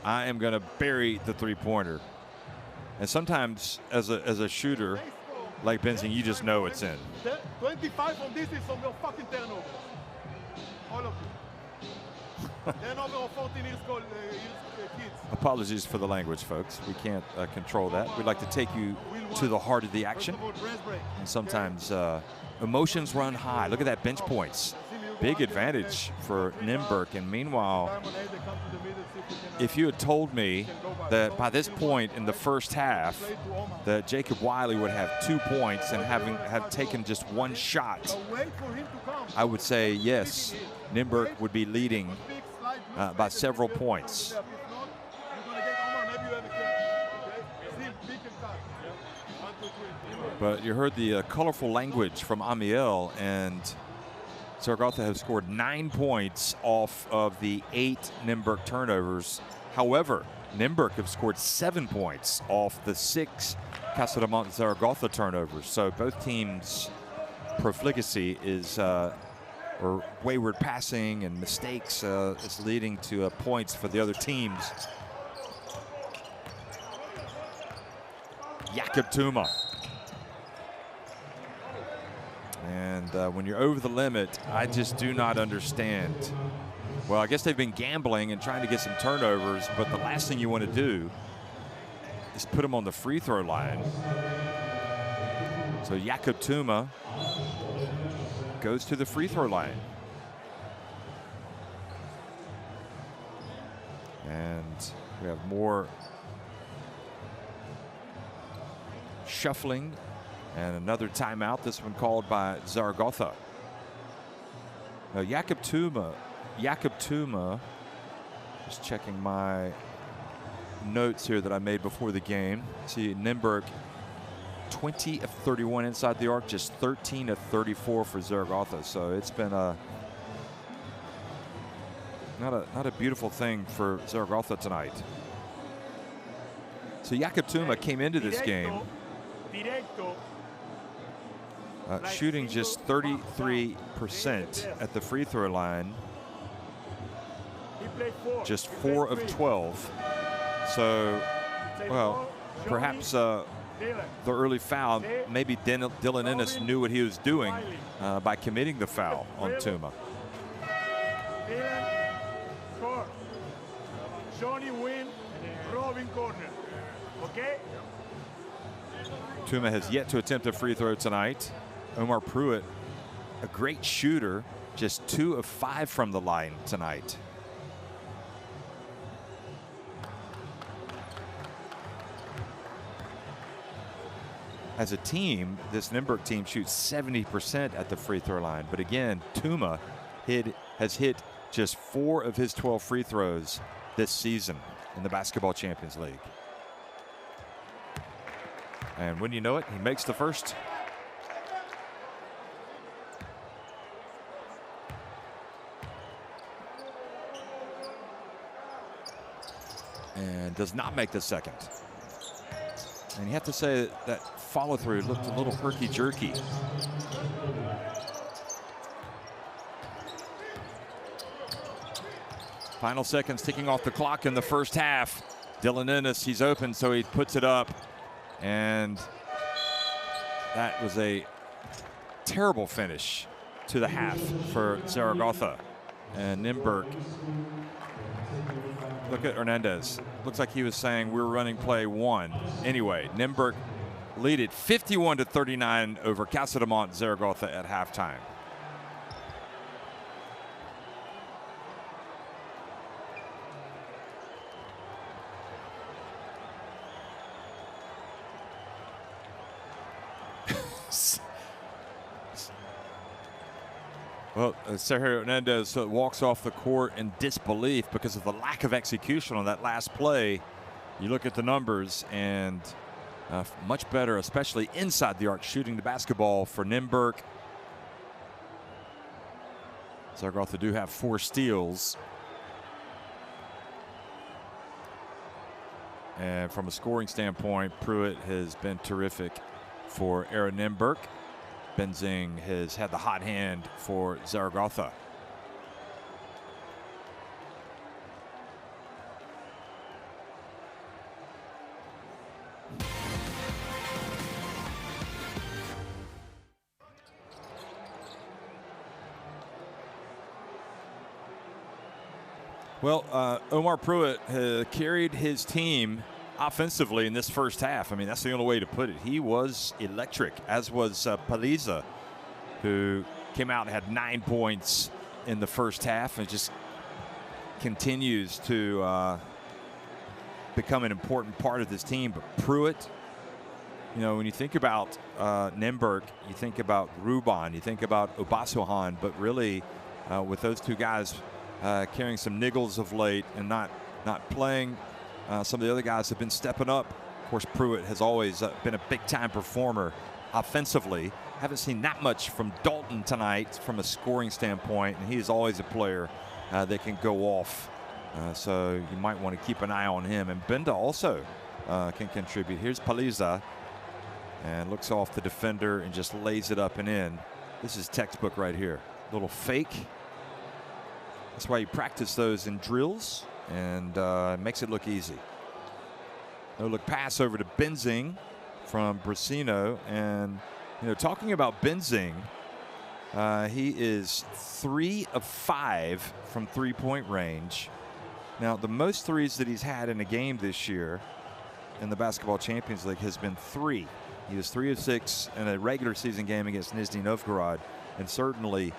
I am going to bury the three-pointer. And sometimes, as a shooter like Benzing, you just know it's in. 25 on this is on your fucking turnover. All of you. Turnover of 14 years old kids. Apologies for the language, folks. We can't control that. We'd like to take you to the heart of the action. And sometimes emotions run high. Look at that, bench points. Big advantage for Nymburk. And meanwhile, if you had told me that by this point in the first half that Jacob Wiley would have 2 points and have taken just one shot, I would say yes, Nymburk would be leading by several points. But you heard the colorful language from Amiel, and Zaragoza have scored 9 points off of the 8 Nymburk turnovers. However, Nymburk have scored 7 points off the 6 Casademont Zaragoza turnovers. So both teams' profligacy is, or wayward passing and mistakes is leading to points for the other teams. Jakob Tuma. And when you're over the limit, I just do not understand. Well, I guess they've been gambling and trying to get some turnovers, but the last thing you want to do is put them on the free throw line. So Jakob Tuma goes to the free throw line. And we have more shuffling. And another timeout, this one called by Zaragoza. Now Jakob Tuma, just checking my notes here that I made before the game. See, Nymburk 20 of 31 inside the arc, just 13 of 34 for Zaragoza. So it's been not a beautiful thing for Zaragoza tonight. So Jakob Tuma came into this game shooting just 33% at the free throw line. just 4 of 12. So, well, perhaps the early foul, maybe Dylan Ennis knew what he was doing by committing the foul on Tuma. Johnny win, Robin corner. Okay? Tuma has yet to attempt a free throw tonight. Omar Pruitt, a great shooter, just 2 of 5 from the line tonight. As a team, this Nymburk team shoots 70% at the free throw line. But again, Tuma has hit just 4 of his 12 free throws this season in the Basketball Champions League. And when you know it, he makes the first. And does not make the second. And you have to say that follow through looked a little herky-jerky. Final seconds ticking off the clock in the first half. Dylan Ennis, he's open, so he puts it up. And that was a terrible finish to the half for Zaragoza. And Nymburk, look at Hernandez. Looks like he was saying we're running play 1. Anyway, Nymburk lead it 51-39 over Casademont Zaragoza at halftime. Well, Sergio Hernandez walks off the court in disbelief because of the lack of execution on that last play. You look at the numbers, and much better, especially inside the arc, shooting the basketball for Nymburk. Zaragoza do have 4 steals. And from a scoring standpoint, Pruitt has been terrific for Aaron Nymburk. Benzing has had the hot hand for Zaragoza. Well, Omar Pruitt carried his team offensively in this first half. I mean, that's the only way to put it. He was electric, as was Paliza, who came out and had 9 points in the first half and just continues to become an important part of this team. But Pruitt, you know, when you think about Nymburk, you think about Ruban, you think about Obasohan, but really with those 2 guys carrying some niggles of late and not playing, some of the other guys have been stepping up. Of course, Pruitt has always been a big-time performer offensively. Haven't seen that much from Dalton tonight from a scoring standpoint, and he is always a player that can go off. So you might want to keep an eye on him. And Benda also can contribute. Here's Paliza, and looks off the defender and just lays it up and in. This is textbook right here. Little fake. That's why you practice those in drills, and makes it look easy. No look pass over to Benzing from Brasino. And, you know, talking about Benzing, he is 3 of 5 from 3-point range. Now, the most threes that he's had in a game this year in the Basketball Champions League has been 3. He was 3 of 6 in a regular season game against Nizhny Novgorod, and certainly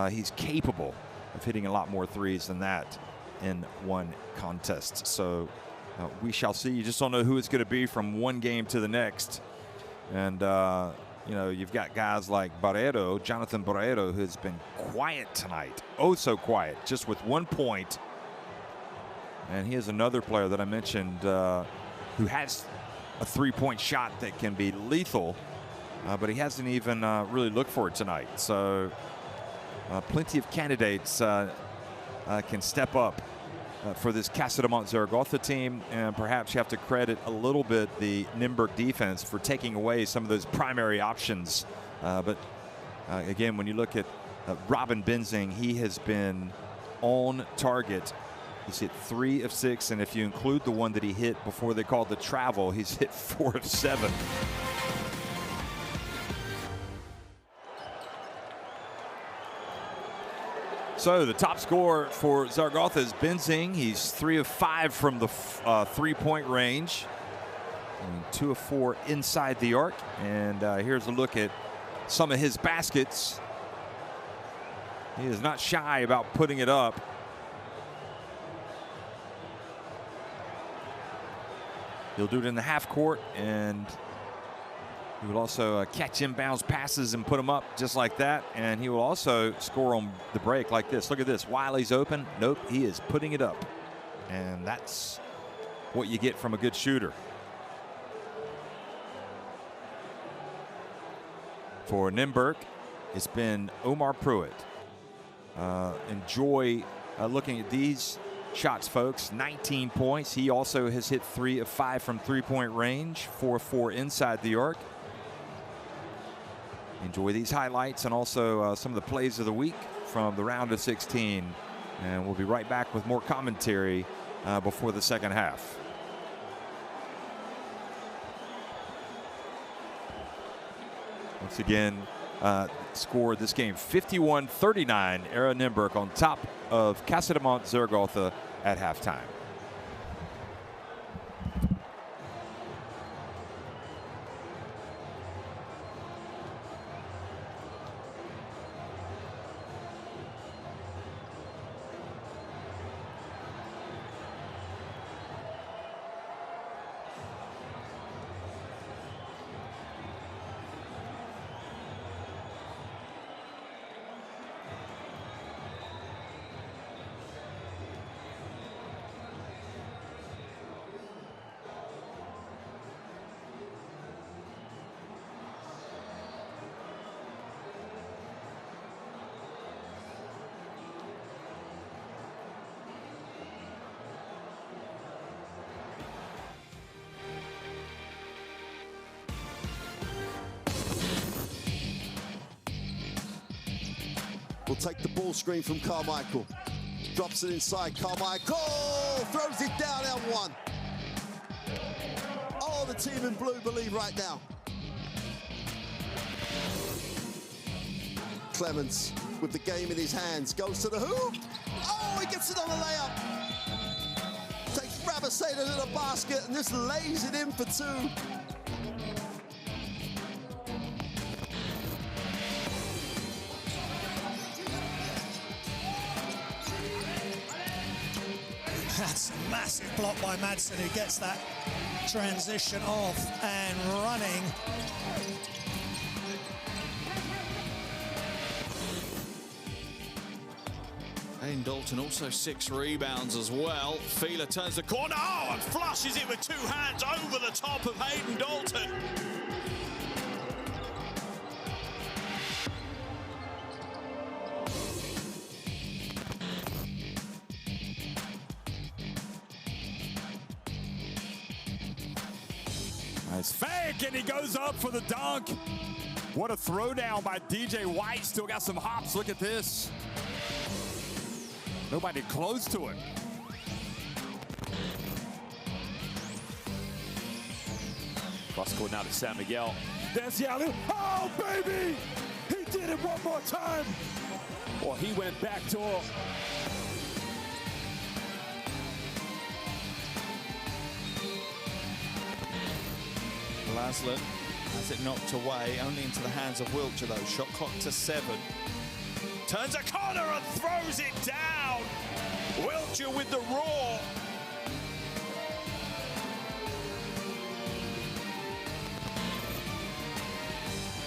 he's capable of hitting a lot more threes than that in one contest. So we shall see. You just don't know who it's going to be from one game to the next. And, you know, you've got guys like Barreiro, Jonathan Barreiro, who's been quiet tonight. Oh, so quiet, just with 1 point. And he is another player that I mentioned who has a 3-point shot that can be lethal, but he hasn't even really looked for it tonight. So plenty of candidates can step up for this Casademont Zaragoza team, and perhaps you have to credit a little bit the Nymburk defense for taking away some of those primary options. But again, when you look at Robin Benzing, he has been on target He's hit 3 of 6, and if you include the one that he hit before they called the travel, he's hit 4 of 7. So the top scorer for Zaragoza is Benzing. He's 3 of 5 from the 3-point range, and 2 of 4 inside the arc. And here's a look at some of his baskets. He is not shy about putting it up. He'll do it in the half court, and he will also catch inbounds passes and put them up just like that. And he will also score on the break like this. Look at this. Wiley's open. Nope, he is putting it up. And that's what you get from a good shooter. For Nymburk, it's been Omar Pruitt. Enjoy looking at these shots, folks. 19 points. He also has hit 3 of 5 from 3-point range, 4 of 4 inside the arc. Enjoy these highlights and also some of the plays of the week from the round of 16. And we'll be right back with more commentary before the second half. Once again, scored this game 51-39. Era Nymburk on top of Casademont Zaragoza at halftime. Will take the ball screen from Carmichael. Drops it inside. Carmichael throws it down and one. Oh, the team in blue believe right now. Clemens with the game in his hands. Goes to the hoop. Oh, he gets it on the layup. Takes Rabaseda to the basket and just lays it in for 2. That's a massive block by Madsen, who gets that transition off and running. Hayden Dalton also 6 rebounds as well. Fila turns the corner, oh, and flushes it with 2 hands over the top of Hayden Dalton. Nice fake, and he goes up for the dunk. What a throwdown by DJ White. Still got some hops. Look at this. Nobody close to it. Cross court now to San Miguel. There's the alley. Oh, baby! He did it one more time. Well, he went back door. Laslet has it knocked away, only into the hands of Wiltshire though. Shot clock to 7. Turns a corner and throws it down. Wiltshire with the roar.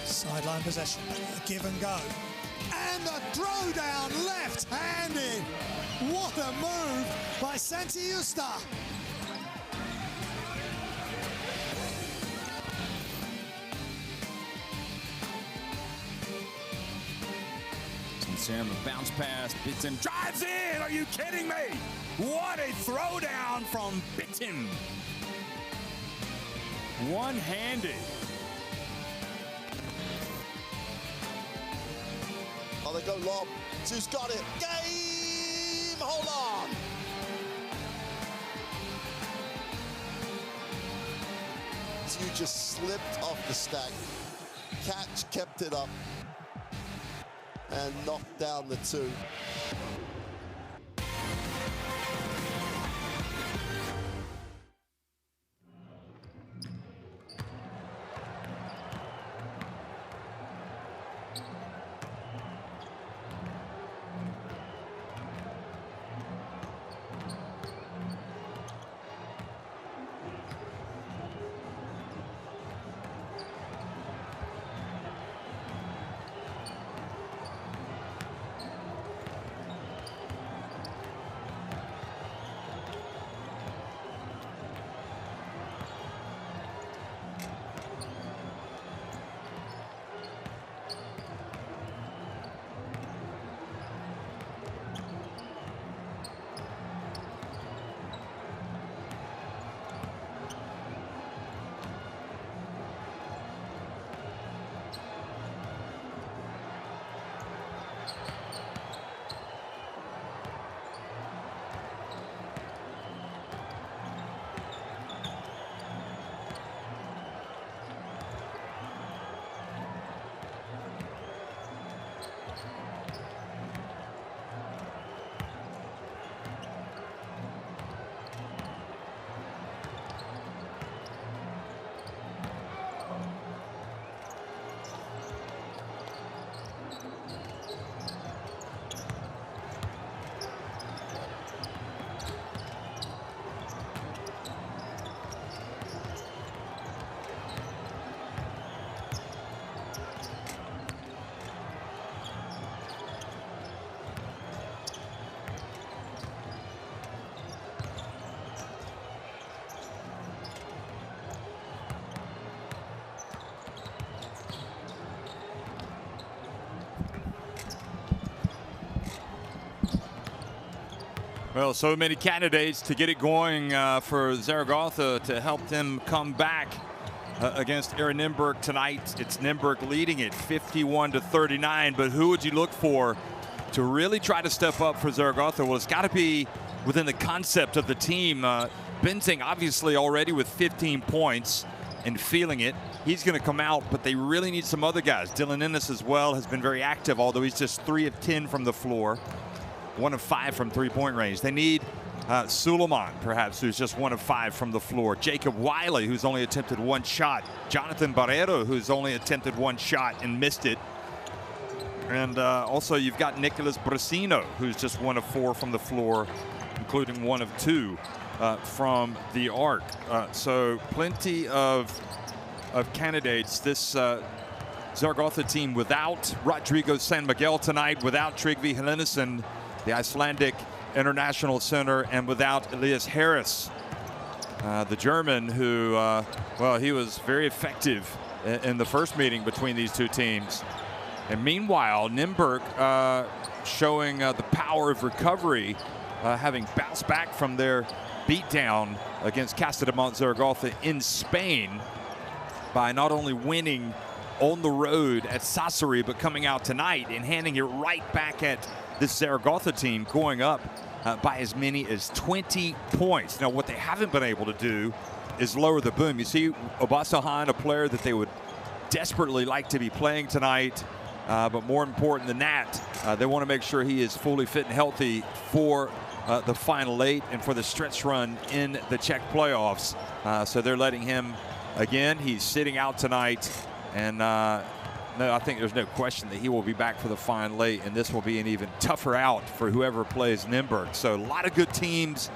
Sideline possession, give and go. And the throwdown left-handed. What a move by Santi Justa. Sam, a bounce pass, Bittim drives in. Are you kidding me? What a throwdown from Bittim. One-handed. Oh, they go lob. Who's got it? Game! Hold on! two just slipped off the stack. Catch kept it up and knocked down the two. Well, so many candidates to get it going for Zaragoza to help them come back against Nymburk tonight. It's Nymburk leading it 51-39, but who would you look for to really try to step up for Zaragoza? Well, it's got to be within the concept of the team. Benzing obviously already with 15 points and feeling it. He's going to come out, but they really need some other guys. Dylan Ennis as well has been very active, although he's just 3 of 10 from the floor. 1 of 5 from three-point range. They need Suleiman, perhaps, who's just 1 of 5 from the floor. Jacob Wiley, who's only attempted 1 shot. Jonathan Barrero, who's only attempted 1 shot and missed it. And also you've got Nicholas Brasino, who's just 1 of 4 from the floor, including 1 of 2 from the arc. So plenty of candidates. This Zaragoza team without Rodrigo San Miguel tonight, without Tryggvi Helenissen, the Icelandic international center, and without Elias Harris, the German who, well, he was very effective in the first meeting between these two teams. And meanwhile, Nymburk showing the power of recovery, having bounced back from their beatdown against Casademont Zaragoza in Spain by not only winning on the road at Sassari, but coming out tonight and handing it right back at this Zaragoza team, going up by as many as 20 points. Now, what they haven't been able to do is lower the boom. You see Obasohan, a player that they would desperately like to be playing tonight, but more important than that, they want to make sure he is fully fit and healthy for the Final 8 and for the stretch run in the Czech playoffs. So they're letting him, again, he's sitting out tonight. And no, I think there's no question that he will be back for the Final 8, and this will be an even tougher out for whoever plays Nymburk. So a lot of good teams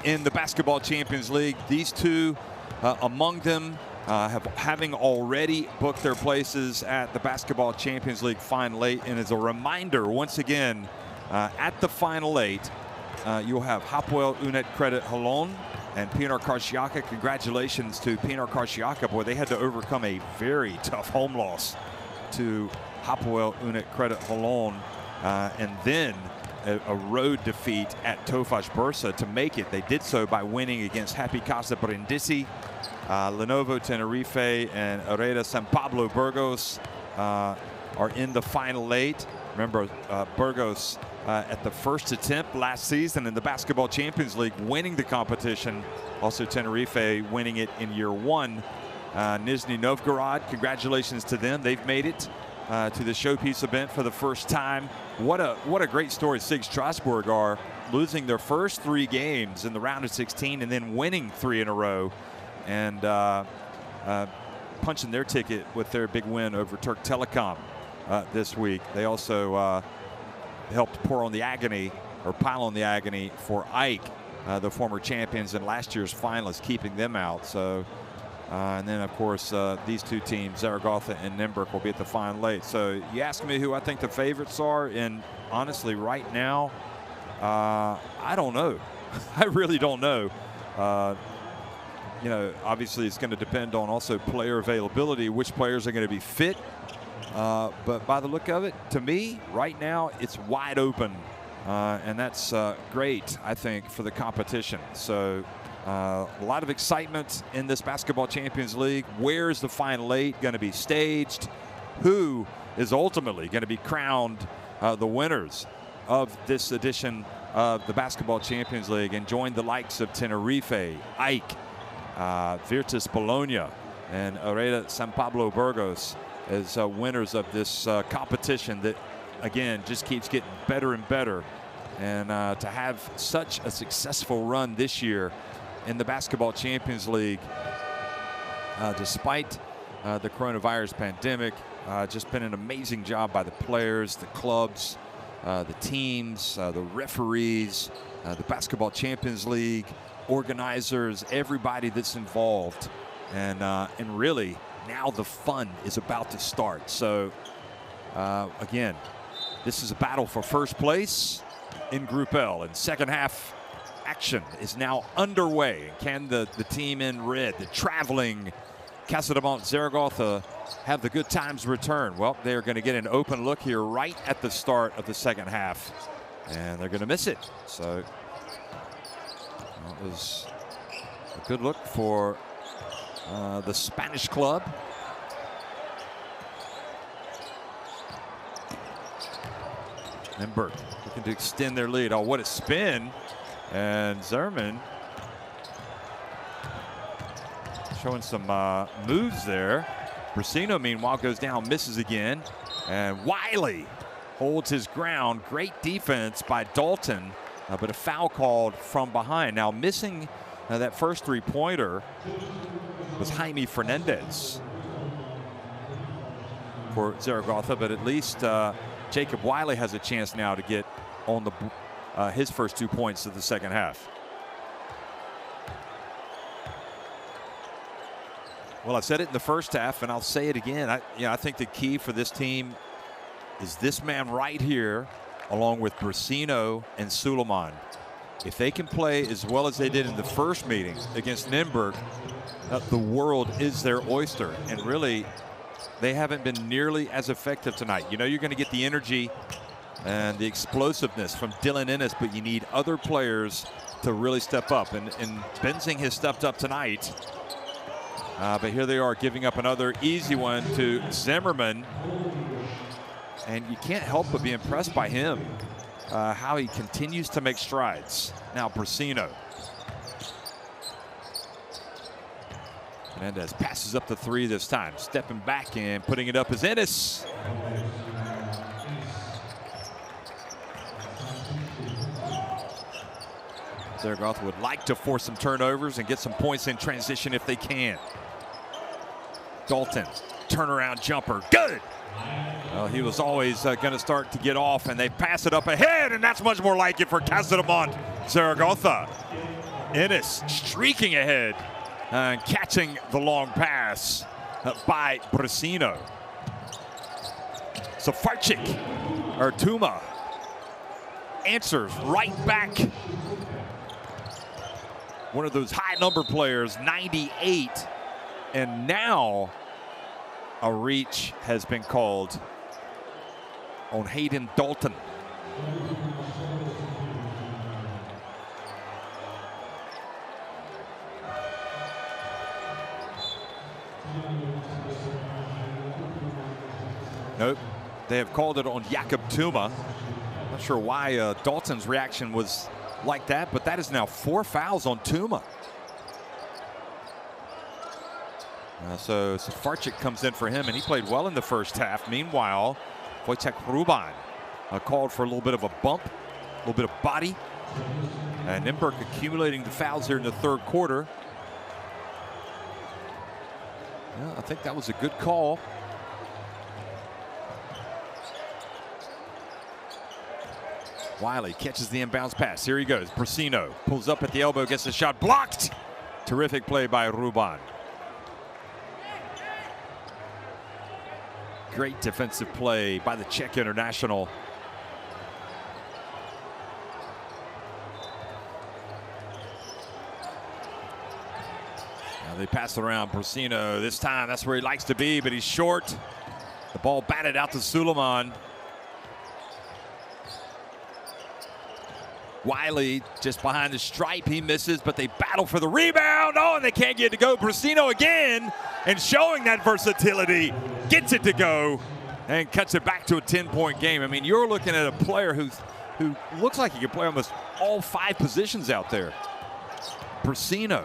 in the Basketball Champions League. These two among them having already booked their places at the Basketball Champions League Final 8. And as a reminder, once again, at the Final 8, you'll have Hapoel Unet Credit Holon and Pinar Karšiaka. Congratulations to Pinar Karšiaka. Boy, they had to overcome a very tough home loss to Hapoel Unet Credit Holon, and then a road defeat at Tofaş Bursa to make it. They did so by winning against Happy Casa Brindisi. Lenovo Tenerife and Herrera San Pablo Burgos are in the Final 8. Remember, Burgos at the first attempt last season in the Basketball Champions League, winning the competition. Also Tenerife winning it in year 1. Nizhny Novgorod. Congratulations to them. They've made it to the showpiece event for the first time. What a great story SIG Strasbourg are, losing their first 3 games in the round of 16 and then winning 3 in a row, and punching their ticket with their big win over Turk Telekom this week. They also helped pour on the agony, or pile on the agony, for Ike, the former champions and last year's finalists, keeping them out. So, and then of course these 2 teams, Zaragoza and Nymburk, will be at the final 8. So you ask me who I think the favorites are, and honestly right now I don't know. I really don't know. You know, obviously it's going to depend on also player availability, which players are going to be fit. But by the look of it, to me, right now, it's wide open. And that's great, I think, for the competition. So a lot of excitement in this Basketball Champions League. Where's the final 8 going to be staged? Who is ultimately going to be crowned the winners of this edition of the Basketball Champions League and join the likes of Tenerife, Ike, Virtus Bologna, and Hereda San Pablo Burgos as winners of this competition that, again, just keeps getting better and better. And to have such a successful run this year in the Basketball Champions League, despite the coronavirus pandemic, just been an amazing job by the players, the clubs, the teams, the referees, the Basketball Champions League organizers, everybody that's involved. And really, now the fun is about to start. So, again, this is a battle for first place in Group L, and second half action is now underway. Can the team in red, the traveling Casademont Zaragoza, have the good times return? Well, they're going to get an open look here right at the start of the second half, and they're going to miss it. So that was a good look for the Spanish club. Nymburk looking to extend their lead. Oh, what a spin. And Zerman showing some moves there. Brasino, meanwhile, goes down, misses again. And Wiley holds his ground. Great defense by Dalton, but a foul called from behind. Now, missing that first 3-pointer was Jaime Fernandez for Zaragoza, but at least Jacob Wiley has a chance now to get on the his first 2 points of the second half. Well, I said it in the first half, and I'll say it again. I think the key for this team is this man right here, along with Brasino and Suleiman. If they can play as well as they did in the first meeting against Nymburk, the world is their oyster. And really, they haven't been nearly as effective tonight. You know you're going to get the energy and the explosiveness from Dylan Ennis, but you need other players to really step up. And Benzing has stepped up tonight. But here they are giving up another easy one to Zimmerman. And you can't help but be impressed by him, how he continues to make strides. Now Brasino. Fernandez passes up the 3 this time. Stepping back and putting it up is Ennis. Zaragoza would like to force some turnovers and get some points in transition if they can. Dalton, turnaround jumper, good. Well, he was always going to start to get off, and they pass it up ahead, and that's much more like it for Casademont Zaragoza. Ennis streaking ahead and catching the long pass by Brasino. Safarchik, or Tuma, answers right back. One of those high number players, 98. And now a reach has been called on Hayden Dalton. Nope, they have called it on Jakob Tuma. Not sure why Dalton's reaction was like that, but that is now 4 fouls on Tuma. So Safarczyk comes in for him, and he played well in the first half. Meanwhile, Wojciech Ruban called for a little bit of a bump, a little bit of body. And Nymburk accumulating the fouls here in the third quarter. Yeah, I think that was a good call. Wiley catches the inbounds pass. Here he goes. Brasino pulls up at the elbow, gets the shot blocked. Terrific play by Ruban. Great defensive play by the Czech international. Now they pass it around. Brasino this time, that's where he likes to be, but he's short. The ball batted out to Suleiman. Wiley just behind the stripe, he misses, but they battle for the rebound. Oh, and they can't get it to go. Brasino again, and showing that versatility, gets it to go, and cuts it back to a 10-point game. I mean, you're looking at a player who looks like he can play almost all 5 positions out there. Brasino,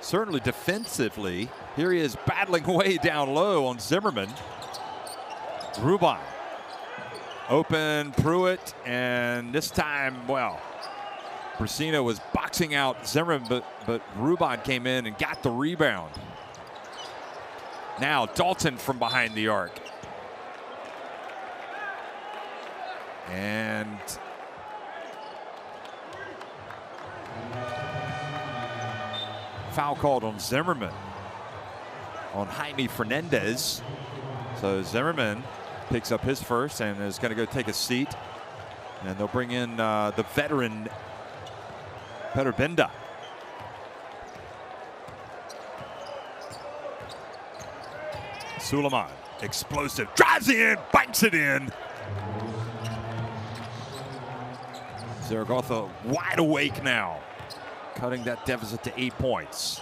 certainly defensively, here he is battling way down low on Zimmerman. Ruban. Open Pruitt, and this time, well, Brasino was boxing out Zimmerman, but Ruban came in and got the rebound. Now Dalton from behind the arc. And foul called on Zimmerman, on Jaime Fernandez. So Zimmerman picks up his first and is going to go take a seat. And they'll bring in the veteran, Peter Benda. Suleiman, explosive, drives it in, banks it in. Zaragoza wide awake now, cutting that deficit to 8 points.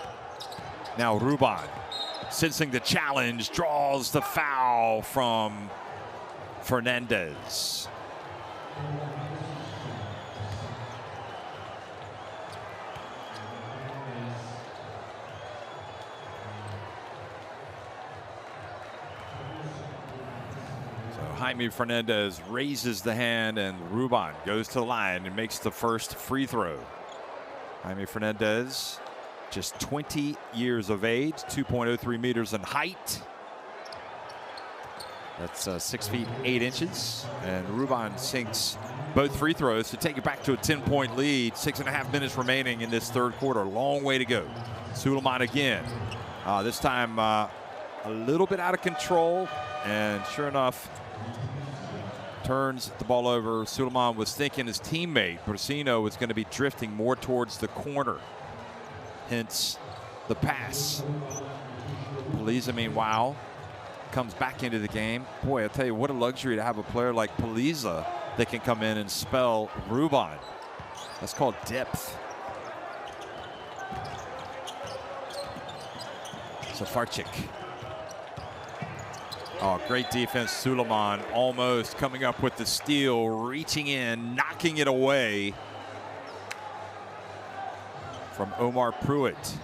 Now Ruban, sensing the challenge, draws the foul from Fernandez. So Jaime Fernandez raises the hand, and Ruban goes to the line and makes the first free throw. Jaime Fernandez, just 20 years of age, 2.03 meters in height. That's 6 feet 8 inches, and Ruban sinks both free throws to take it back to a 10-point lead. 6.5 minutes remaining in this third quarter. Long way to go. Suleiman again. This time a little bit out of control, and sure enough, turns the ball over. Suleiman was thinking his teammate Brasino was going to be drifting more towards the corner, hence the pass. Poliza, meanwhile, comes back into the game. Boy, I tell you, what a luxury to have a player like Poliza that can come in and spell Ruban. That's called depth. Safarczyk. Oh, great defense. Suleiman almost coming up with the steal, reaching in, knocking it away from Omar Pruitt.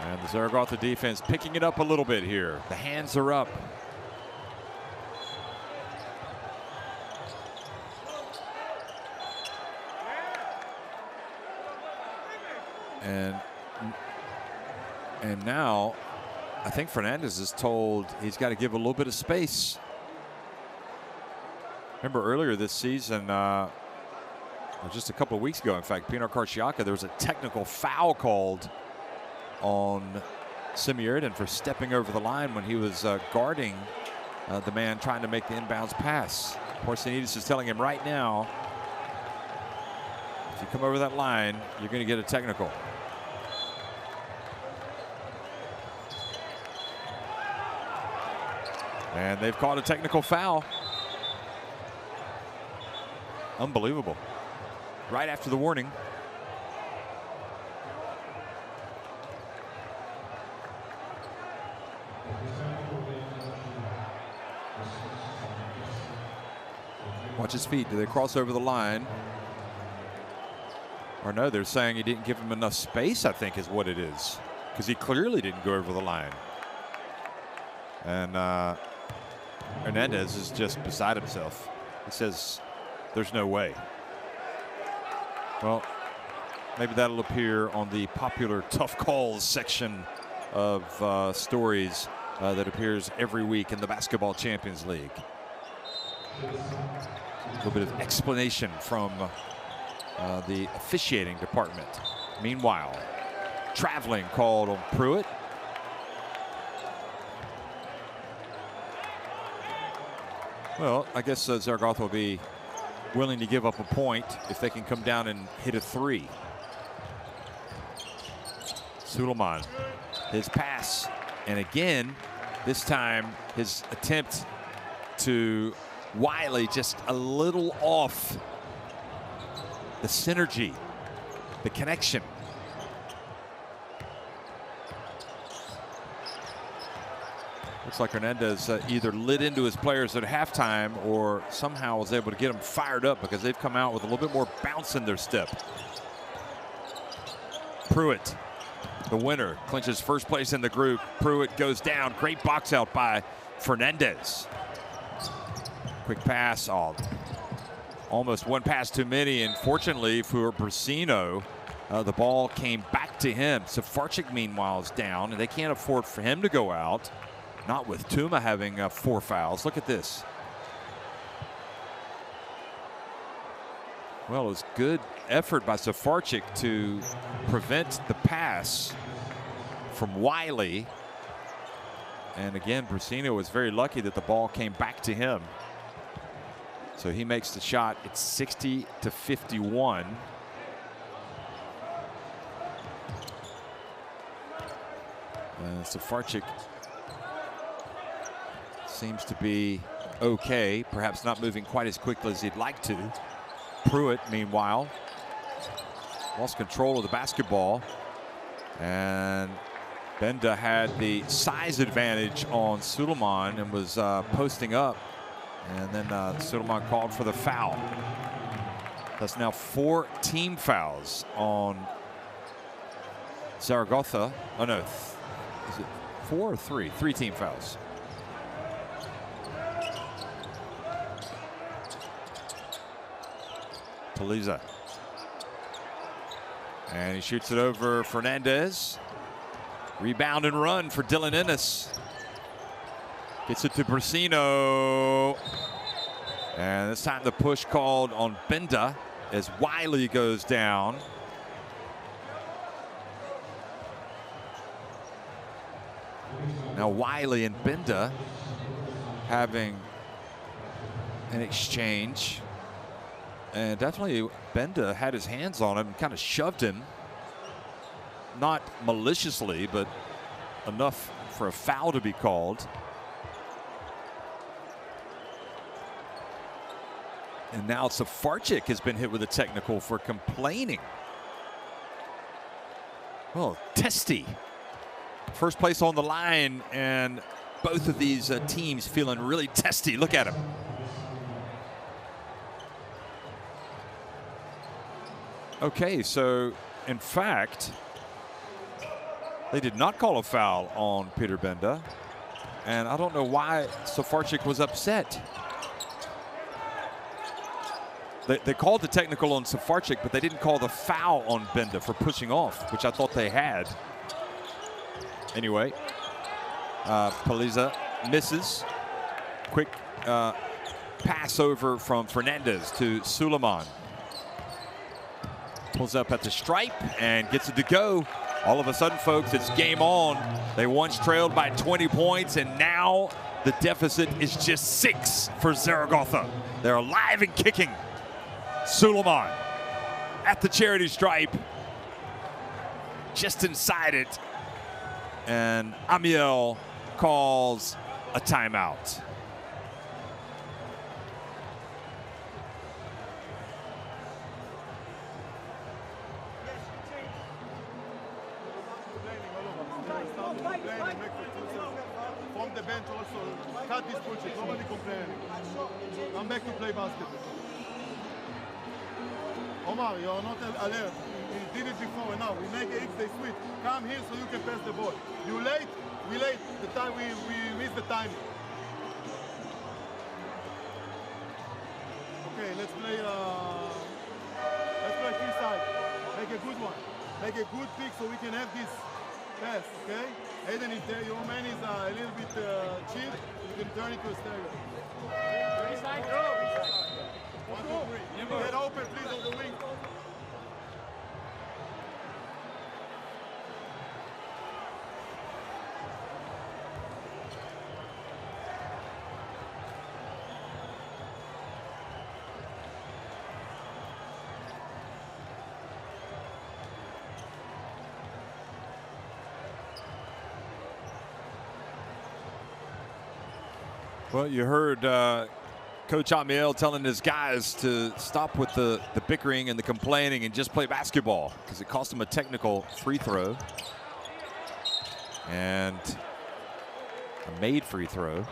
And the Zaragoza defense picking it up a little bit here. The hands are up. And now I think Fernandez is told he's got to give a little bit of space. Remember earlier this season, or just a couple of weeks ago, in fact, Pinar Karciaka, there was a technical foul called on Simierdin for stepping over the line when he was guarding the man trying to make the inbounds pass. Porzingis is telling him right now, if you come over that line, you're going to get a technical. And they've called a technical foul. Unbelievable. Right after the warning. watch his feet. Do they cross over the line? Or no, they're saying he didn't give him enough space, I think is what it is. Because he clearly didn't go over the line. And Hernandez is just beside himself. He says, there's no way. Well, maybe that'll appear on the popular tough calls section of stories that appears every week in the Basketball Champions League. A little bit of explanation from the officiating department. Meanwhile, traveling called on Pruitt. Well, I guess Zaragoza will be willing to give up a point if they can come down and hit a three. Suleiman, his pass, and again, this time his attempt to Wiley just a little off. The synergy, the connection. Looks like Hernandez either lit into his players at halftime or somehow was able to get them fired up because they've come out with a little bit more bounce in their step. Pruitt, the winner, clinches first place in the group. Pruitt goes down. Great box out by Fernandez. Quick pass. Oh, almost one pass too many. And fortunately for Brasino, the ball came back to him. Safarczyk, meanwhile, is down, and they can't afford for him to go out. Not with Tuma having 4 fouls. Look at this. Well, it was good effort by Safarczyk to prevent the pass from Wiley. And again, Brasino was very lucky that the ball came back to him. So he makes the shot. It's 60-51. Safarczyk seems to be okay, perhaps not moving quite as quickly as he'd like to. Pruitt, meanwhile, lost control of the basketball, and Benda had the size advantage on Suleiman and was posting up, and then Suleiman called for the foul. That's now 4 team fouls on Zaragoza. Oh no, is it 4 or 3? 3 team fouls. Paliza. And he shoots it over Fernandez. Rebound and run for Dylan Ennis. Gets it to Brasino. And this time the push called on Benda as Wiley goes down. Now Wiley and Benda having an exchange. And definitely Benda had his hands on him and kind of shoved him. Not maliciously, but enough for a foul to be called. And now Safarczyk has been hit with a technical for complaining. Oh, testy. First place on the line, and both of these teams feeling really testy. Look at him. Okay, so in fact, they did not call a foul on Peter Benda, and I don't know why Safarczyk was upset. They called the technical on Safarczyk, but they didn't call the foul on Benda for pushing off, which I thought they had. Anyway, Paliza misses. Quick pass over from Fernandez to Suleiman. Pulls up at the stripe and gets it to go. All of a sudden, folks, it's game on. They once trailed by 20 points, and now the deficit is just 6 for Zaragoza. They're alive and kicking. Suleiman at the charity stripe, just inside it, and Amiel calls a timeout. come to complain and make excuses. From the bench also, cut this bullshit. Nobody complaining. Come back to play basketball. Omar, you're not alert. You did it before. Now we make an X, they switch. Come here so you can pass the ball. You late? We late. The time we missed the timing. Okay, let's play free side. Make a good one. Make a good pick so we can have this pass, okay? Aiden, if your man is a little bit cheap, you can turn it to a stereo. Free side, go! 1, 2, 3. Get open, please, on the wing. Well, you heard Coach Amiel telling his guys to stop with the bickering and the complaining and just play basketball because it cost him a technical free throw and a made free throw.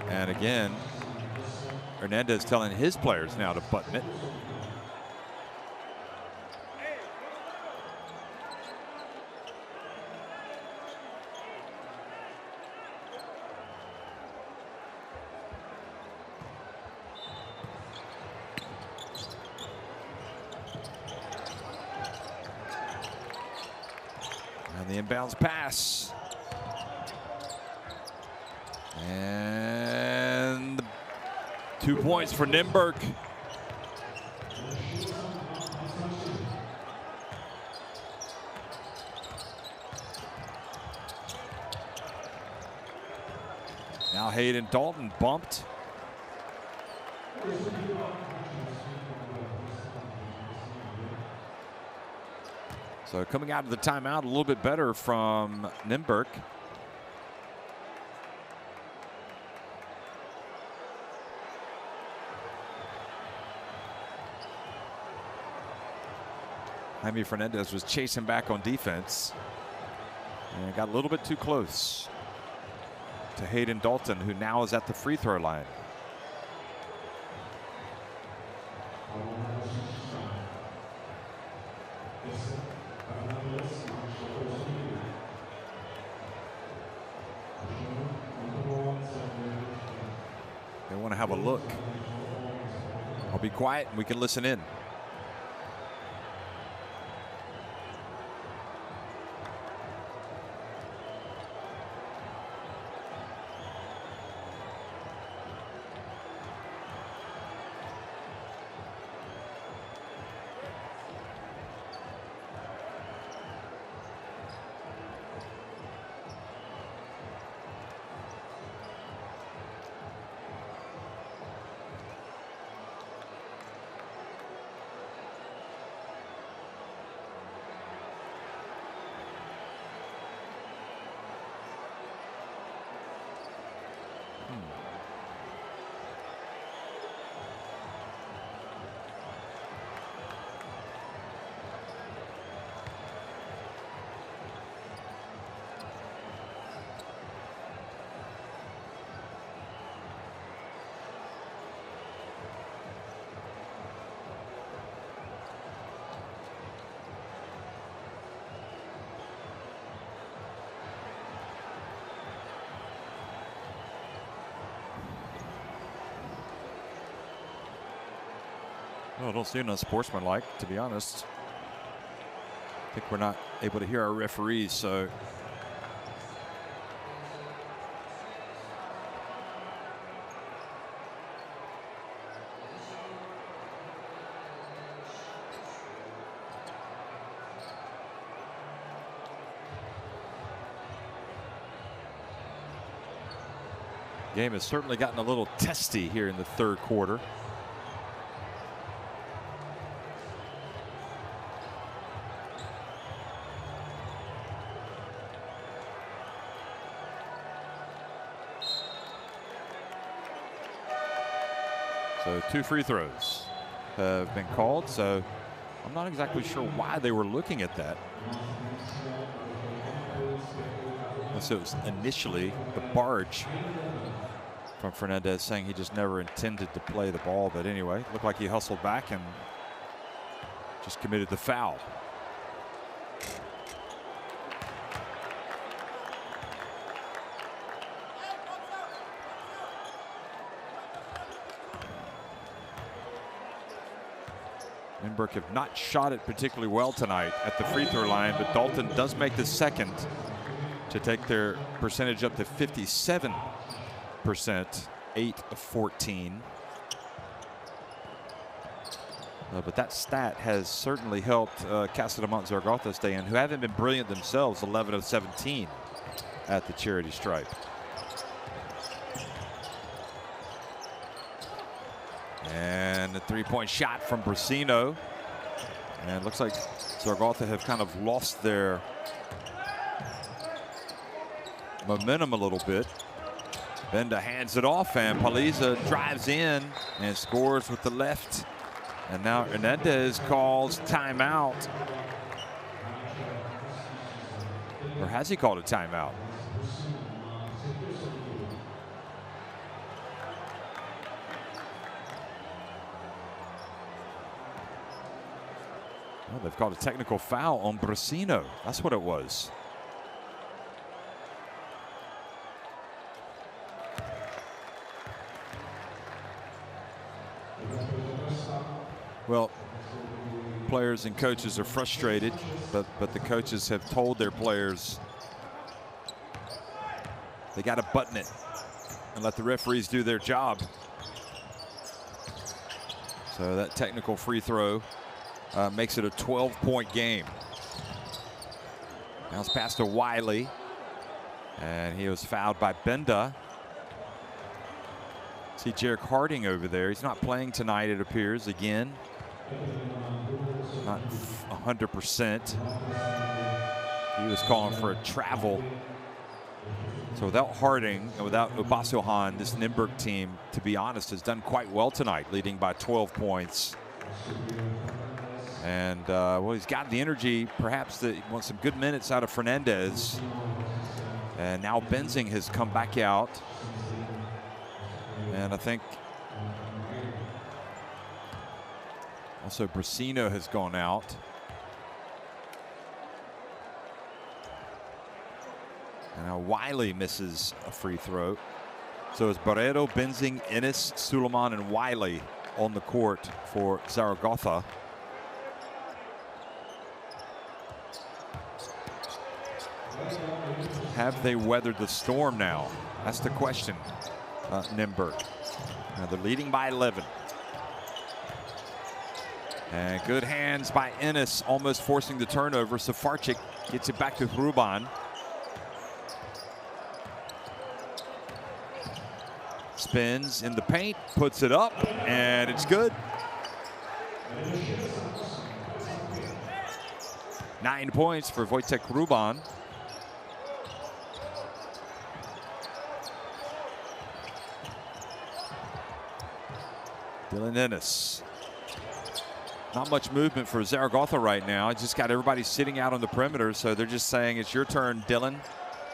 And again, Hernandez telling his players now to button it. And the inbounds pass. And 2 points for Nymburk. Now Hayden Dalton bumped. So coming out of the timeout a little bit better from Nymburk. Jaime Fernandez was chasing back on defense and got a little bit too close to Hayden Dalton, who now is at the free throw line. They want to have a look. I'll be quiet and we can listen in. Well, I don't see it unsportsmanlike, to be honest. I think we're not able to hear our referees, so. Game has certainly gotten a little testy here in the third quarter. So 2 free throws have been called, so I'm not exactly sure why they were looking at that. So it was initially the barge from Fernandez saying he just never intended to play the ball. But anyway, looked like he hustled back and just committed the foul. Nymburk have not shot it particularly well tonight at the free throw line, but Dalton does make the second to take their percentage up to 57%, 8 of 14. But that stat has certainly helped Casademont Zaragoza stay in, who haven't been brilliant themselves, 11 of 17 at the charity stripe. And a three-point shot from Brasino. And it looks like Zaragoza have kind of lost their momentum a little bit. Benda hands it off, and Paliza drives in and scores with the left. And now Hernandez calls timeout. Or has he called a timeout? Well, they've called a technical foul on Brasino. That's what it was. Well, players and coaches are frustrated, but the coaches have told their players they got to button it and let the referees do their job. So that technical free throw makes it a 12-point game. Now it's passed to Wiley, and he was fouled by Benda. See Jarek Harding over there. He's not playing tonight, it appears, again. Not 100%. He was calling for a travel. So without Harding and without Obasohan, this Nymburk team, to be honest, has done quite well tonight, leading by 12 points. And, well, he's got the energy, perhaps, that he wants some good minutes out of Fernandez. And now Benzing has come back out. And I think also Brasino has gone out. And now Wiley misses a free throw. So it's Barreto, Benzing, Ennis, Suleiman, and Wiley on the court for Zaragoza. Have they weathered the storm now? That's the question, Nymburk. Now they're leading by 11. And good hands by Ennis, almost forcing the turnover. Safarczyk gets it back to Ruban. Spins in the paint, puts it up, and it's good. 9 points for Wojtek Ruban. Dylan Ennis. Not much movement for Zaragoza right now. Just got everybody sitting out on the perimeter, so they're just saying it's your turn, Dylan.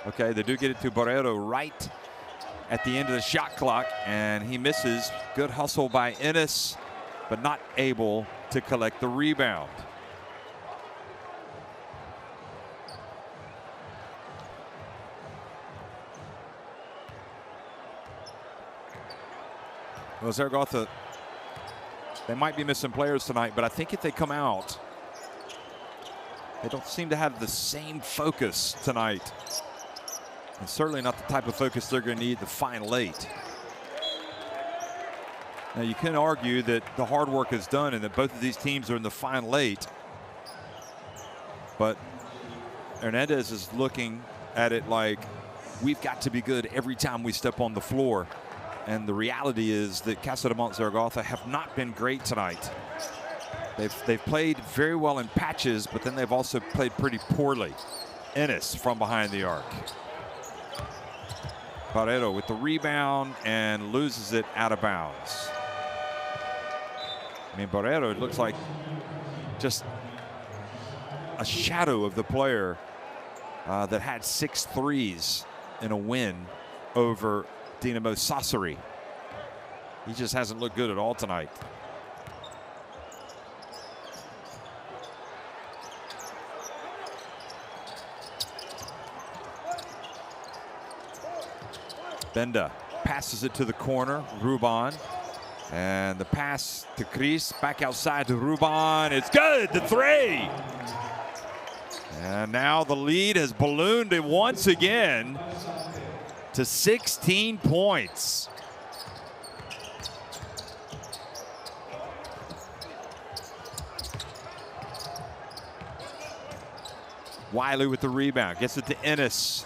Okay, they do get it to Barreto right at the end of the shot clock, and he misses. Good hustle by Ennis, but not able to collect the rebound. Well, Zaragoza, they might be missing players tonight, but I think if they come out, they don't seem to have the same focus tonight. And certainly not the type of focus they're going to need the final 8. Now, you can argue that the hard work is done and that both of these teams are in the final 8. But Hernandez is looking at it like we've got to be good every time we step on the floor. And the reality is that Casademont Zaragoza have not been great tonight. They've played very well in patches, but then they've also played pretty poorly. Ennis from behind the arc. Barreto with the rebound and loses it out of bounds. I mean, Barreto, it looks like just a shadow of the player that had 6 threes in a win over Dinamo Sassari. He just hasn't looked good at all tonight. Benda passes it to the corner, Ruban. And the pass to Chris, back outside to Ruban. It's good, the 3. And now the lead has ballooned it once again to 16 points. Wiley with the rebound, gets it to Ennis.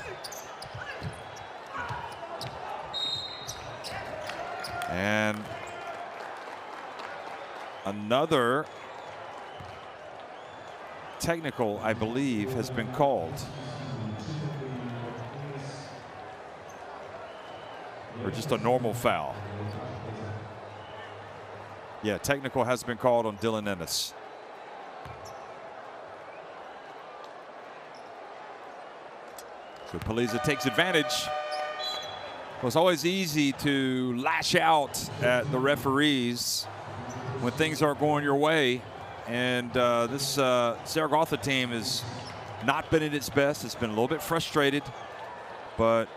And another technical, I believe, has been called. Or just a normal foul. Yeah, technical has been called on Dylan Ennis. So Paliza takes advantage. Well, it's always easy to lash out at the referees when things aren't going your way. And this Zaragoza team has not been at its best. It's been a little bit frustrated, but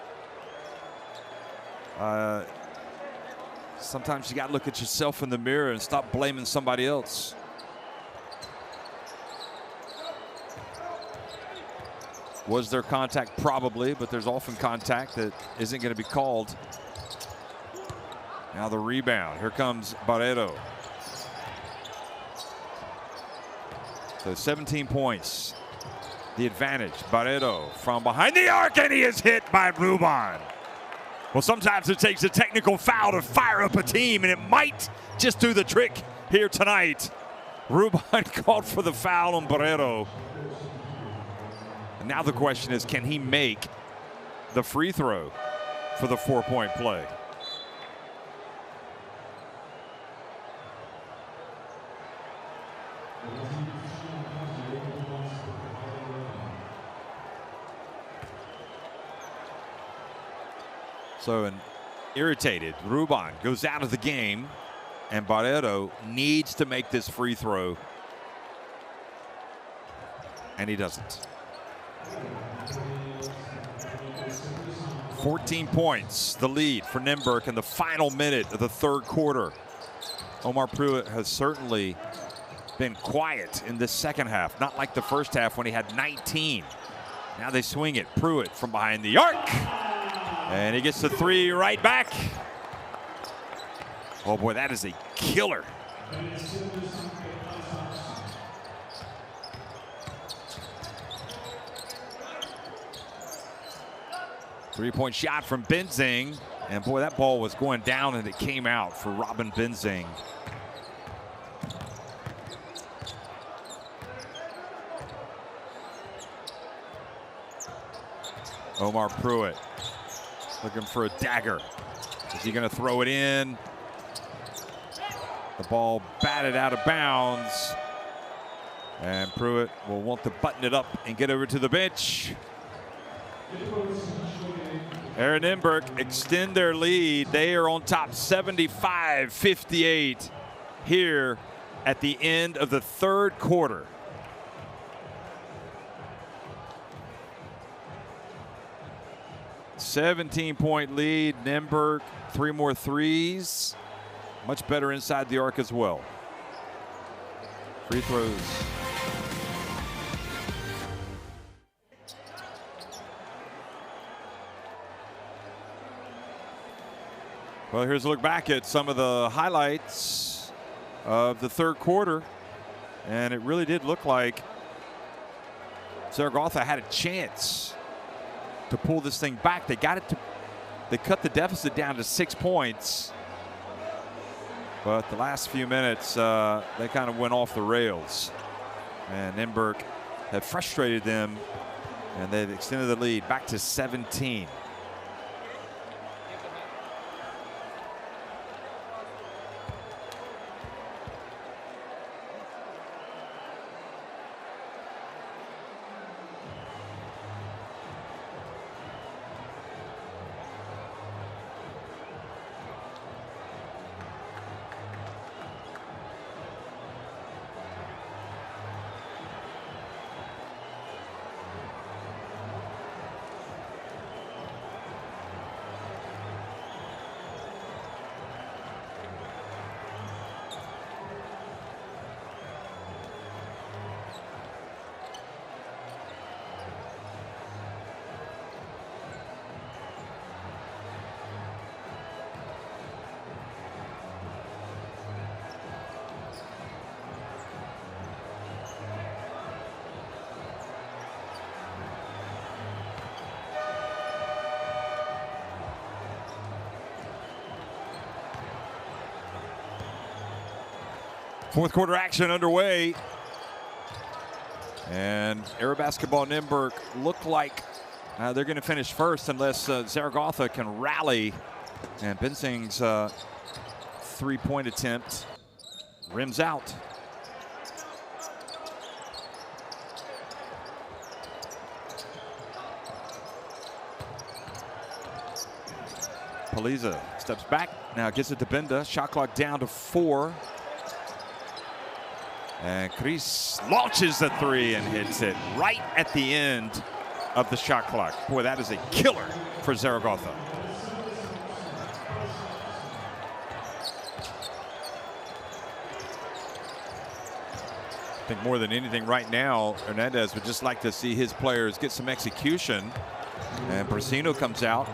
sometimes you got to look at yourself in the mirror and stop blaming somebody else. Was there contact? Probably, but there's often contact that isn't going to be called. Now the rebound. Here comes Barreto. So 17 points. The advantage. Barreto from behind the arc, and he is hit by Ruban. Well, sometimes it takes a technical foul to fire up a team, and it might just do the trick here tonight. Ruban called for the foul on Barreto. And now the question is, can he make the free throw for the 4-point play? So an irritated Ruban goes out of the game, and Barreto needs to make this free throw, and he doesn't. 14 points, the lead for Nymburk in the final minute of the 3rd quarter. Omar Pruitt has certainly been quiet in this 2nd half, not like the 1st half when he had 19. Now they swing it. Pruitt from behind the arc, and he gets the 3 right back. Oh boy, that is a killer. Three-point shot from Benzing, and boy, that ball was going down and it came out for Robin Benzing. Omar Pruitt looking for a dagger. Is he going to throw it in? The ball batted out of bounds, and Pruitt will want to button it up and get over to the bench. Aaron Nymburk extend their lead. They are on top 75-58 here at the end of the 3rd quarter. $17-point lead. Nymburk, 3 more threes. Much better inside the arc as well. Free throws. Well, here's a look back at some of the highlights of the 3rd quarter. And it really did look like Zaragoza had a chance to pull this thing back. They got it to, they cut the deficit down to 6 points. But the last few minutes, they kind of went off the rails. And Nymburk had frustrated them, and they've extended the lead back to 17. Fourth quarter action underway. And Aerobasketball Nymburk look like they're going to finish first unless Zaragoza can rally. And Benzing's three-point attempt rims out. Paliza steps back, now gets it to Benda. Shot clock down to 4. And Chris launches the 3 and hits it right at the end of the shot clock. Boy, that is a killer for Zaragoza. I think more than anything right now, Hernandez would just like to see his players get some execution. And Brasino comes out.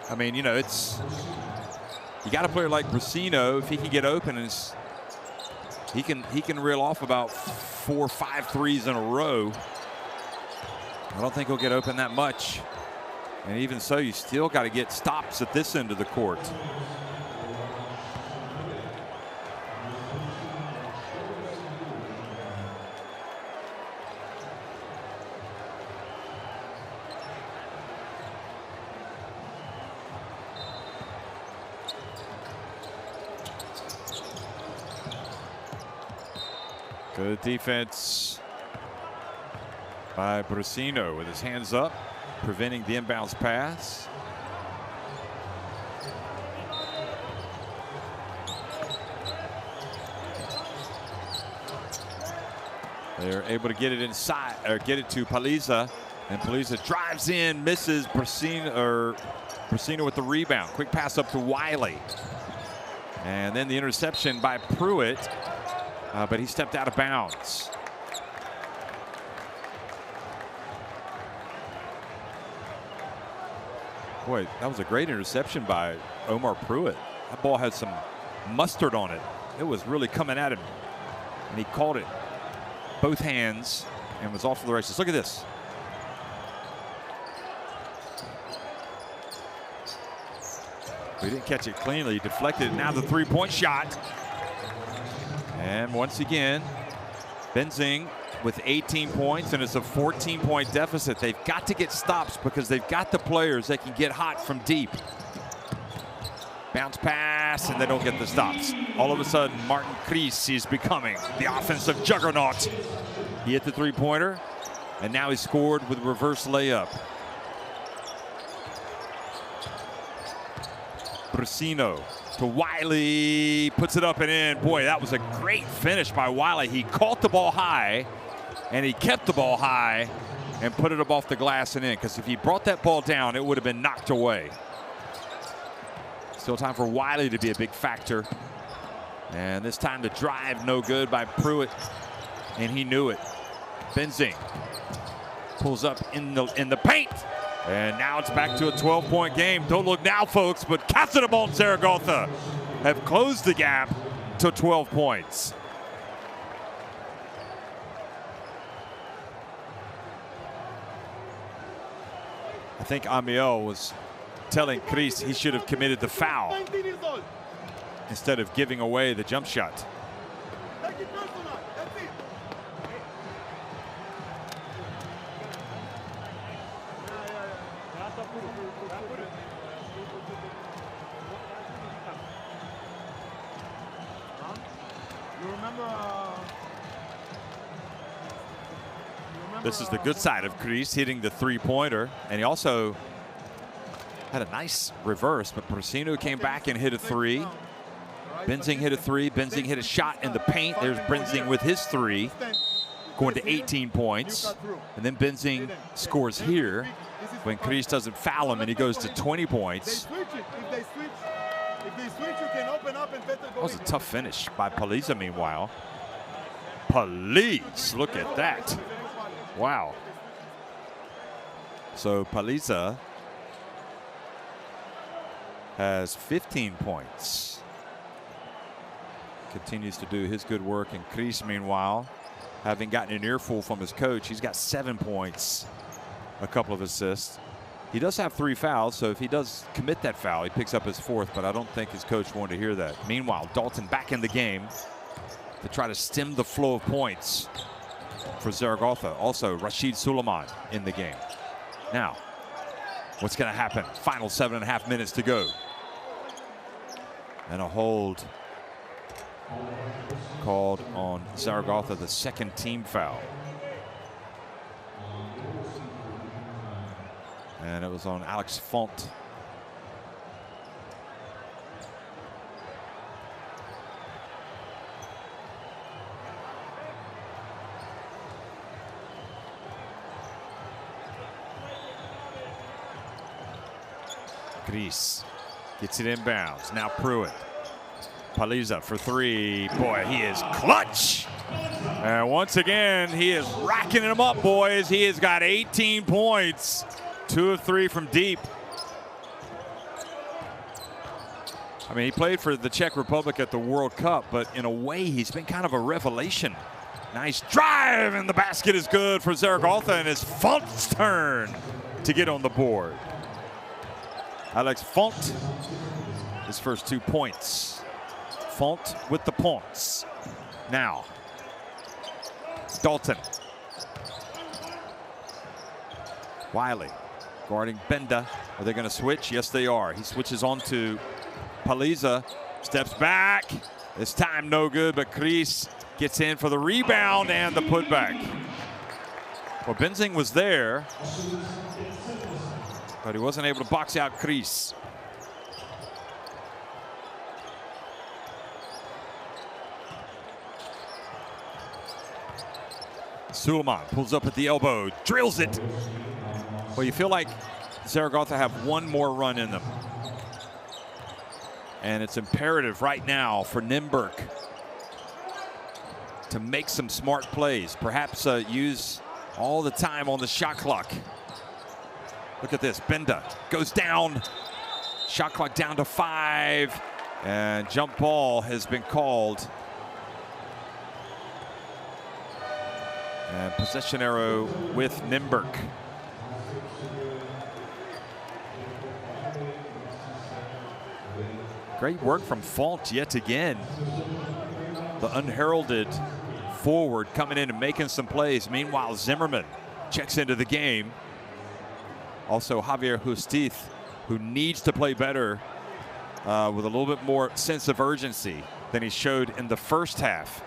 I mean, you know, you got a player like Brasino, if he can get open, and he can reel off about 4 or 5 threes in a row. I don't think he'll get open that much. And even so, you still got to get stops at this end of the court. Good defense by Brasino with his hands up, preventing the inbounds pass. They're able to get it inside, or get it to Paliza, and Paliza drives in, misses. Brasino with the rebound. Quick pass up to Wiley, and then the interception by Pruitt. But he stepped out of bounds. Boy, that was a great interception by Omar Pruitt. That ball had some mustard on it. It was really coming at him. And he caught it both hands and was off to the races. Look at this. He didn't catch it cleanly. He deflected it. Now the three-point shot. And once again, Benzing with 18 points, and it's a 14-point deficit. They've got to get stops because they've got the players that can get hot from deep. Bounce pass, and they don't get the stops. All of a sudden, Martin Chris is becoming the offensive juggernaut. He hit the three-pointer, and now he scored with a reverse layup. Brasino to Wiley, puts it up and in. Boy, that was a great finish by Wiley. He caught the ball high, and he kept the ball high and put it up off the glass and in, because if he brought that ball down, it would have been knocked away. Still time for Wiley to be a big factor. And this time the drive no good by Pruitt, and he knew it. Benzing pulls up in the paint. And now it's back to a 12-point game. Don't look now, folks, but Casademont Zaragoza have closed the gap to 12 points. I think Amiel was telling Chris he should have committed the foul instead of giving away the jump shot. This is the good side of Chris, hitting the three-pointer, and he also had a nice reverse, but Brasino came back and hit a three. Benzing hit a three. Benzing hit a shot in the paint. There's Benzing with his three, going to 18 points. And then Benzing scores here when Chris doesn't foul him, and he goes to 20 points. That was a tough finish by Paliza, meanwhile. Paliza, look at that. Wow. So Paliza has 15 points. Continues to do his good work. And Chris, meanwhile, having gotten an earful from his coach, he's got 7 points, a couple of assists. He does have 3 fouls, so if he does commit that foul, he picks up his 4th, but I don't think his coach wanted to hear that. Meanwhile, Dalton back in the game. to try to stem the flow of points for Zaragoza. Also, Rashid Suleiman in the game. Now, what's going to happen? Final 7.5 minutes to go. And a hold called on Zaragoza, the second team foul. And it was on Alex Font. Gris gets it inbounds. Now Pruitt. Paliza for three. Boy, he is clutch. And once again, he is racking them up, boys. He has got 18 points. 2 of 3 from deep. I mean, he played for the Czech Republic at the World Cup, but in a way, he's been kind of a revelation. Nice drive, and the basket is good for Zaragoza, and it's Font's turn to get on the board. Alex Font, his first 2 points. Font with the points. Now, Dalton. Wiley guarding Benda. Are they going to switch? Yes, they are. He switches on to Paliza. Steps back. This time no good, but Chris gets in for the rebound and the putback. Well, Benzing was there, but he wasn't able to box out Chris. Suleiman pulls up at the elbow, drills it. Well, you feel like Zaragoza have one more run in them. And it's imperative right now for Nymburk to make some smart plays. Perhaps use all the time on the shot clock. Look at this, Benda goes down. Shot clock down to 5. And jump ball has been called. And possession arrow with Nymburk. Great work from Font yet again. The unheralded forward coming in and making some plays. Meanwhile, Zimmerman checks into the game. Also, Javier Justiz, who needs to play better with a little bit more sense of urgency than he showed in the first half.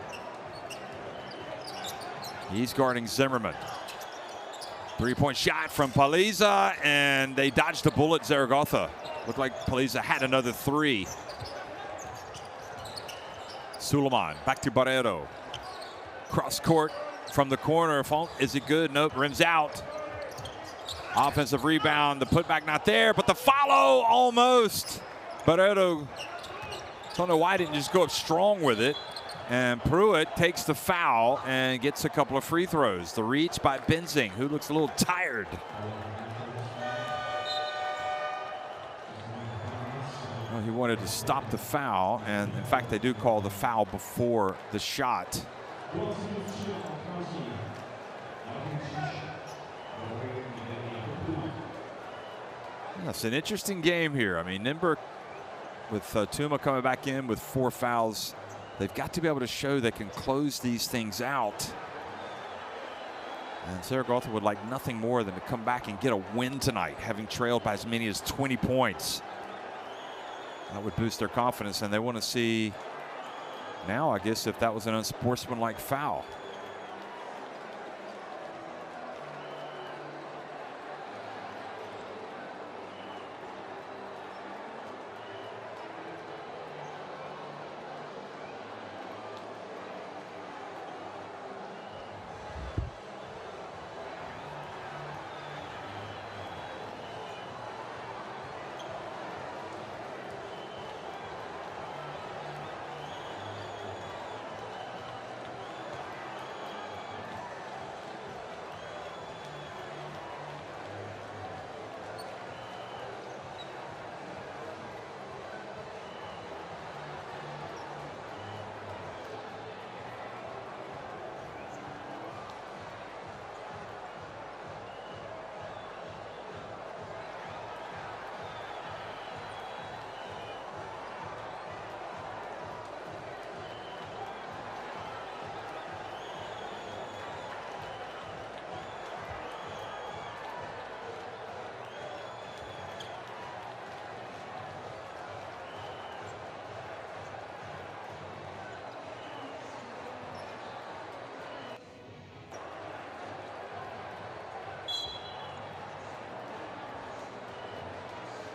He's guarding Zimmerman. 3-point shot from Paliza, and they dodged a bullet, Zaragoza. Looked like Paliza had another 3. Suleiman back to Barreiro. Cross court from the corner. Font, is it good? Nope, rims out. Offensive rebound, the putback not there, but the follow almost. Barreiro, don't know why I didn't just go up strong with it. And Pruitt takes the foul and gets a couple of free throws. The reach by Benzing, who looks a little tired. Well, he wanted to stop the foul, and in fact, they do call the foul before the shot. It's an interesting game here. I mean, Nymburk with Tuma coming back in with 4 fouls. They've got to be able to show they can close these things out. And Zaragoza would like nothing more than to come back and get a win tonight, having trailed by as many as 20 points. That would boost their confidence, and they want to see now, I guess, if that was an unsportsmanlike foul.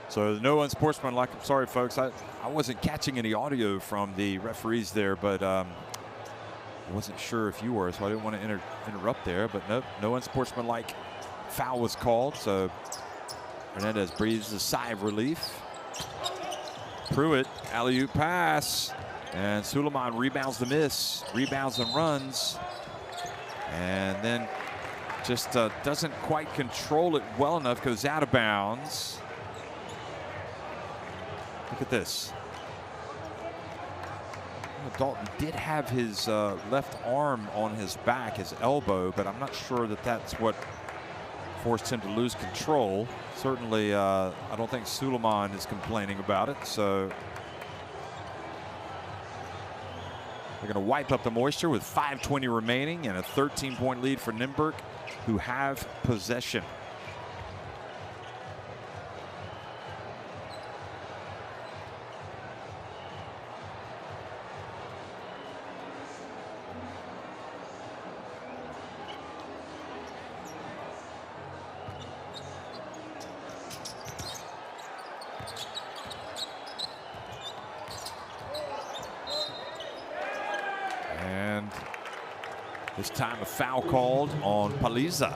So no unsportsmanlike. I'm sorry, folks. I wasn't catching any audio from the referees there, but I wasn't sure if you were, so I didn't want to interrupt there. But no unsportsmanlike foul was called. So Hernandez breathes a sigh of relief. Pruitt, alley-oop pass. And Suleiman rebounds the miss, rebounds and runs. And then just doesn't quite control it well enough, goes out of bounds. Look at this. Dalton did have his left arm on his back, his elbow, but I'm not sure that that's what forced him to lose control. Certainly, I don't think Suleiman is complaining about it. So they're going to wipe up the moisture with 5:20 remaining and a 13-point lead for Nymburk, who have possession. This time a foul called on Paliza.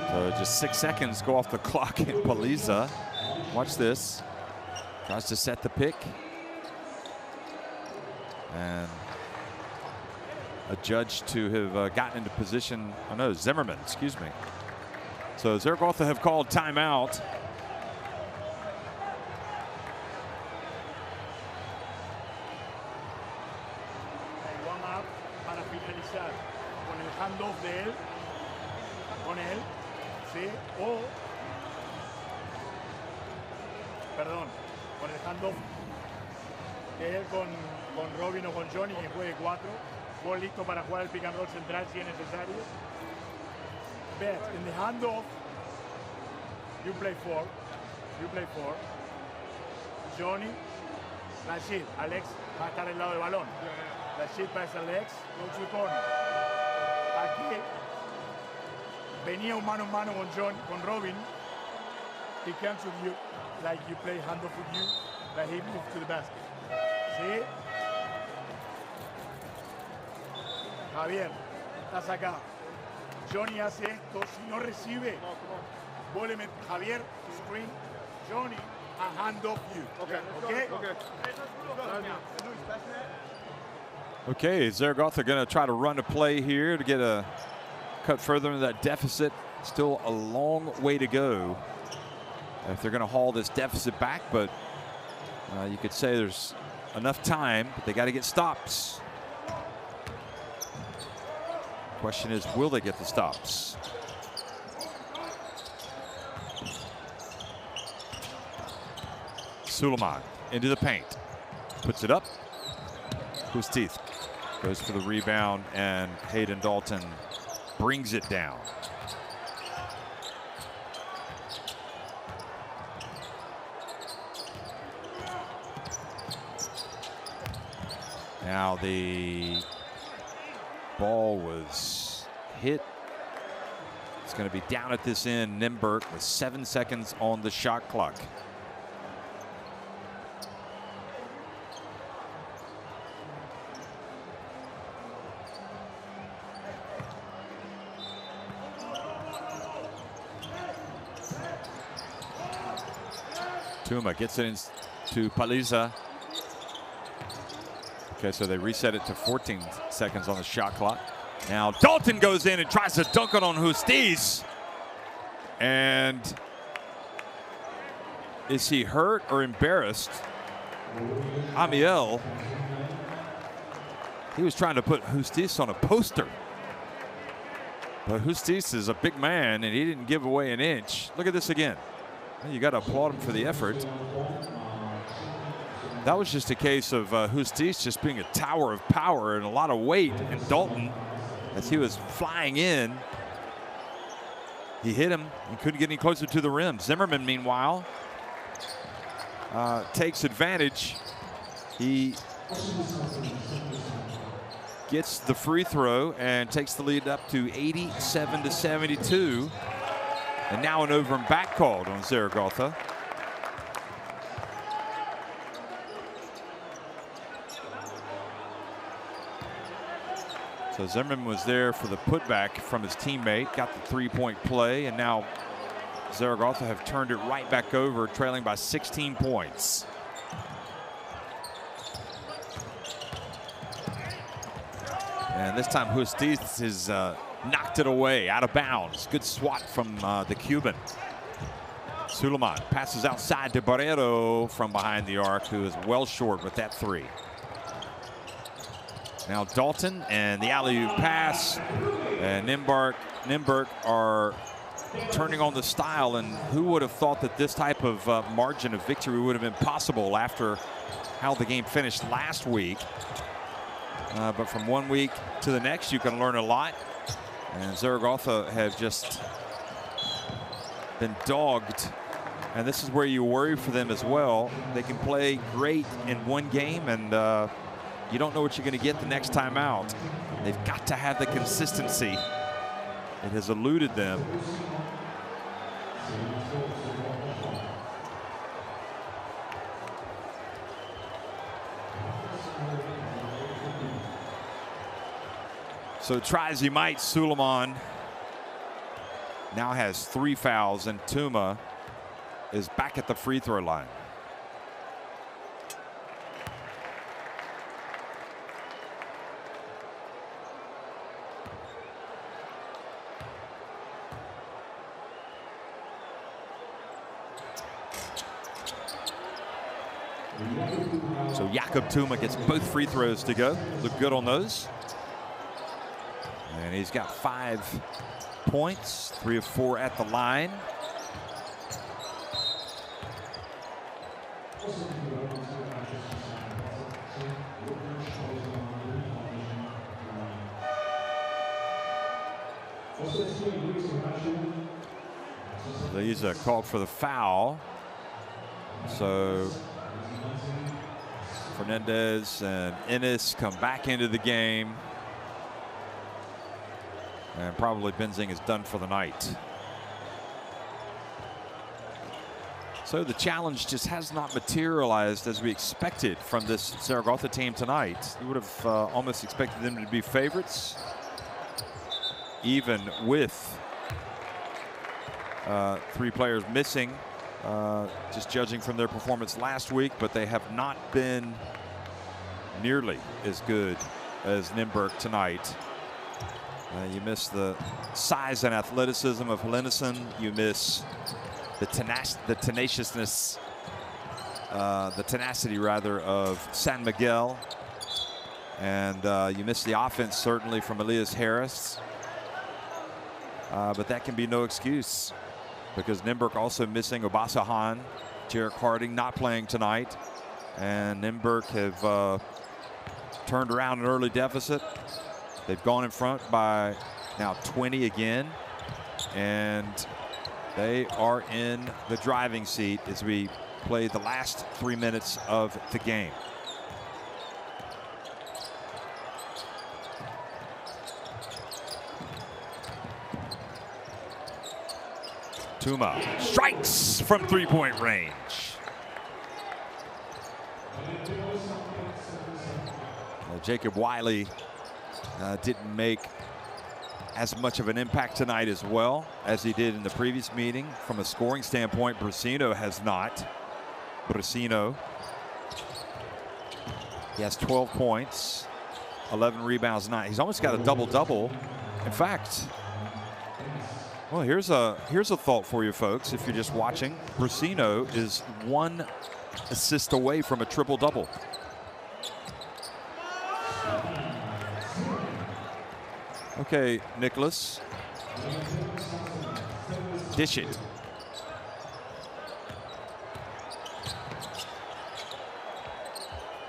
So just 6 seconds go off the clock in Paliza. Watch this. Tries to set the pick. And adjudged to have gotten into position. Oh no, Zimmerman, excuse me. So Zaragoza have called timeout. Handoff de él, con él, sí, o, perdón, con el handoff de él con Robin o con Johnny, que juegue 4, gol listo para jugar el pick and roll central si es necesario. But in the handoff, you play 4, Johnny, Rashid, Alex va a estar al lado del balón, Rashid pasa Alex, go to the corner. Aquí venía un mano a mano con Robin. He comes with you, like you play handoff with you, like he moves to the basket. ¿Sí? Javier, estás acá. Johnny hace esto, si no recibe, Javier, screen, Johnny, a handoff you. Okay? Okay, Zaragoza going to try to run a play here to get a cut further into that deficit. Still a long way to go if they're going to haul this deficit back, but you could say there's enough time, but they got to get stops. Question is, will they get the stops? Suleiman into the paint, puts it up. Whose teeth? Goes for the rebound, and Hayden Dalton brings it down. Now the ball was hit. It's going to be down at this end. Nymburk with 7 seconds on the shot clock. Tuma gets it into Paliza. Okay, so they reset it to 14 seconds on the shot clock. Now Dalton goes in and tries to dunk it on Justiz. And is he hurt or embarrassed? Amiel, he was trying to put Justiz on a poster. But Justiz is a big man, and he didn't give away an inch. Look at this again. You got to applaud him for the effort. That was just a case of Justiz just being a tower of power and a lot of weight. And Dalton, as he was flying in, he hit him. He couldn't get any closer to the rim. Zimmerman, meanwhile, takes advantage. He gets the free throw and takes the lead up to 87-72. And now an over and back called on Zaragoza. So Zimmerman was there for the putback from his teammate, got the three-point play, and now Zaragoza have turned it right back over, trailing by 16 points. And this time Justiz has knocked it away, out of bounds. Good swat from the Cuban. Suleiman passes outside to Barrero from behind the arc, who is well short with that three. Now Dalton and the alley-oop pass, and Nymburk are turning on the style, and who would have thought that this type of margin of victory would have been possible after how the game finished last week. But from one week to the next, you can learn a lot, and Zaragoza have just been dogged, and this is where you worry for them as well. They can play great in one game, and you don't know what you're going to get the next time out. They've got to have the consistency. It has eluded them. So try as he might, Suleiman now has 3 fouls, and Tuma is back at the free throw line. So Jakob Tuma gets both free throws to go. Look good on those. And he's got 5 points, 3 of 4 at the line. Lisa called for the foul. So Fernandez and Ennis come back into the game. And probably Benzing is done for the night. So the challenge just has not materialized as we expected from this Zaragoza team tonight. You would have almost expected them to be favorites, even with 3 players missing, just judging from their performance last week, but they have not been nearly as good as Nymburk tonight. You miss the size and athleticism of Helenissen. You miss the tenaciousness, the tenacity rather, of San Miguel. And you miss the offense certainly from Elias Harris. But that can be no excuse, because Nymburk also missing Obasahan, Jarek Harding not playing tonight. And Nymburk have turned around an early deficit. They've gone in front by now 20 again, and they are in the driving seat as we play the last 3 minutes of the game. Tuma strikes from 3-point range. Jacob Wiley didn't make as much of an impact tonight as well as he did in the previous meeting. From a scoring standpoint, Brasino has not. Brasino, he has 12 points, 11 rebounds, 9. He's almost got a double-double. In fact, well, here's a thought for you folks. If you're just watching, Brasino is 1 assist away from a triple-double. Okay, Nicholas. Dish it.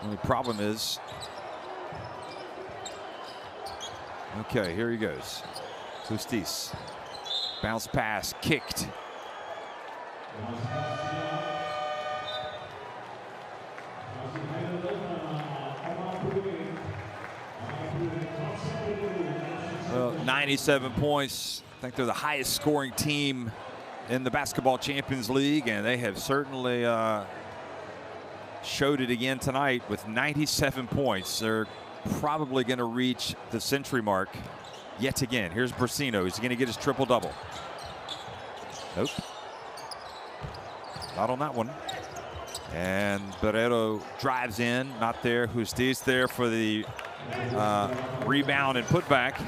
Only problem is, okay, here he goes. Justiz. Bounce pass, kicked. Well, 97 points. I think they're the highest scoring team in the Basketball Champions League, and they have certainly showed it again tonight with 97 points. They're probably going to reach the century mark yet again. Here's Brasino. He's going to get his triple-double. Nope. Not on that one. And Barreto drives in. Not there. Justiz there for the rebound and putback.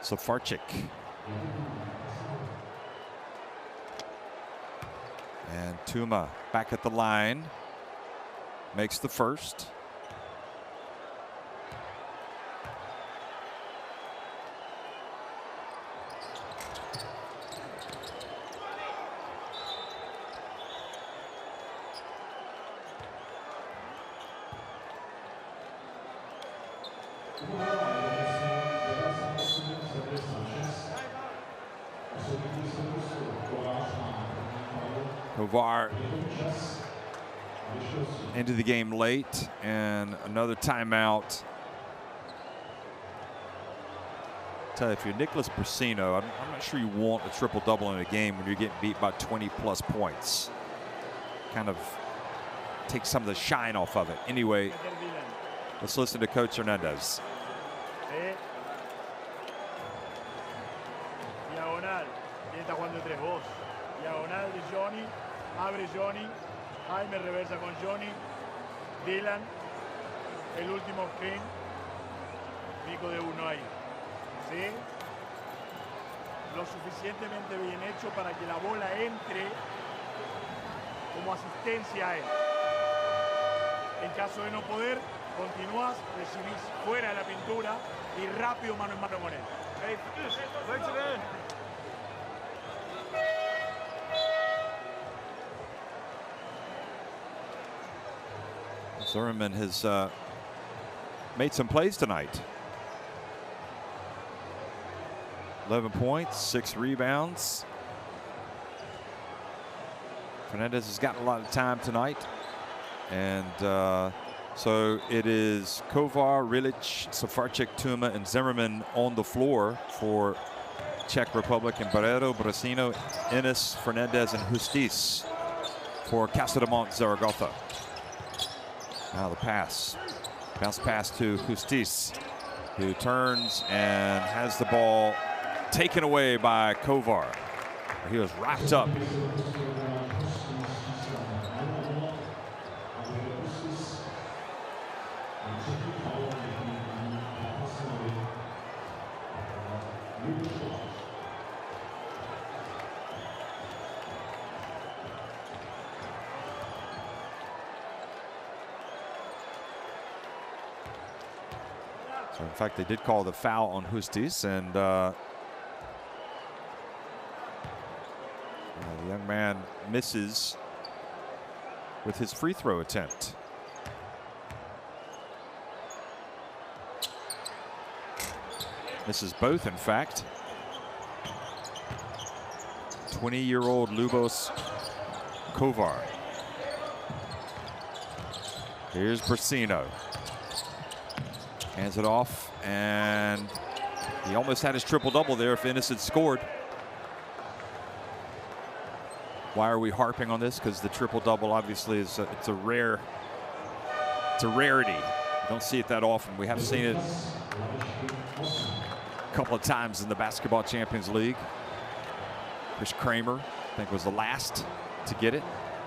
Safarczyk. And Tuma back at the line. Makes the first. Kovar into the game late, and another timeout. Tell you, if you're Nicholas Brasino, I'm not sure you want a triple-double in a game when you're getting beat by 20-plus points. Kind of take some of the shine off of it. Anyway, let's listen to Coach Hernandez. Diagonal, ¿quién está jugando entre vos? Diagonal de Johnny, abre Johnny, Jaime reversa con Johnny, Dylan, el último screen, pico de uno ahí, ¿sí? Lo suficientemente bien hecho para que la bola entre como asistencia a él. En caso de no poder, continúas, recibís fuera de la pintura y rápido mano en mano con él. ¿Okay? Zimmerman has made some plays tonight. 11 points, 6 rebounds. Fernandez has gotten a lot of time tonight. And so it is Kovar, Rilic, Safarczyk, Tuma, and Zimmerman on the floor for Czech Republic, and Barreto, Brasino, Ennis, Fernandez, and Justiz for Casademont Zaragoza. Now the pass. Bounce pass to Justiz, who turns and has the ball taken away by Kovar. He was wrapped up. So in fact, they did call the foul on Justiz, and the young man misses with his free throw attempt. Misses both, in fact. 20-year-old Lubos Kovar. Here's Brasino. Hands it off, and he almost had his triple-double there if Ennis had scored. Why are we harping on this? Because the triple-double obviously is it's a rarity. You don't see it that often. We have seen it a couple of times in the Basketball Champions League. Chris Kramer, I think, was the last to get it.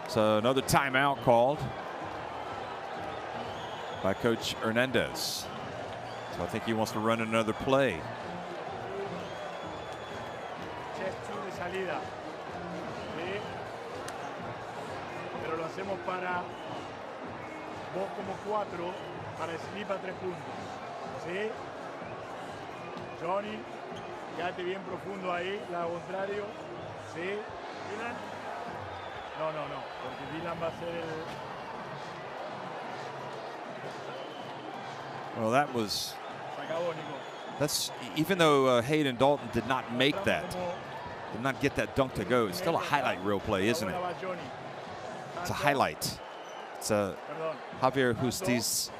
So another timeout called by Coach Hernandez. So I think he wants to run another play. Chest 2 de salida. ¿Sí? Pero lo hacemos para vos como 4 para slip a 3 puntos. ¿Sí? Johnny, quédate bien profundo ahí, lado contrario. ¿Sí? Dylan. No, porque Dylan va a ser el... Well, that was... Se acabó, Nico. That's, even though Hayden Dalton did not make that, did not get that dunk to go, it's still a highlight reel play, isn't it? It's a highlight. It's a Javier Justiz,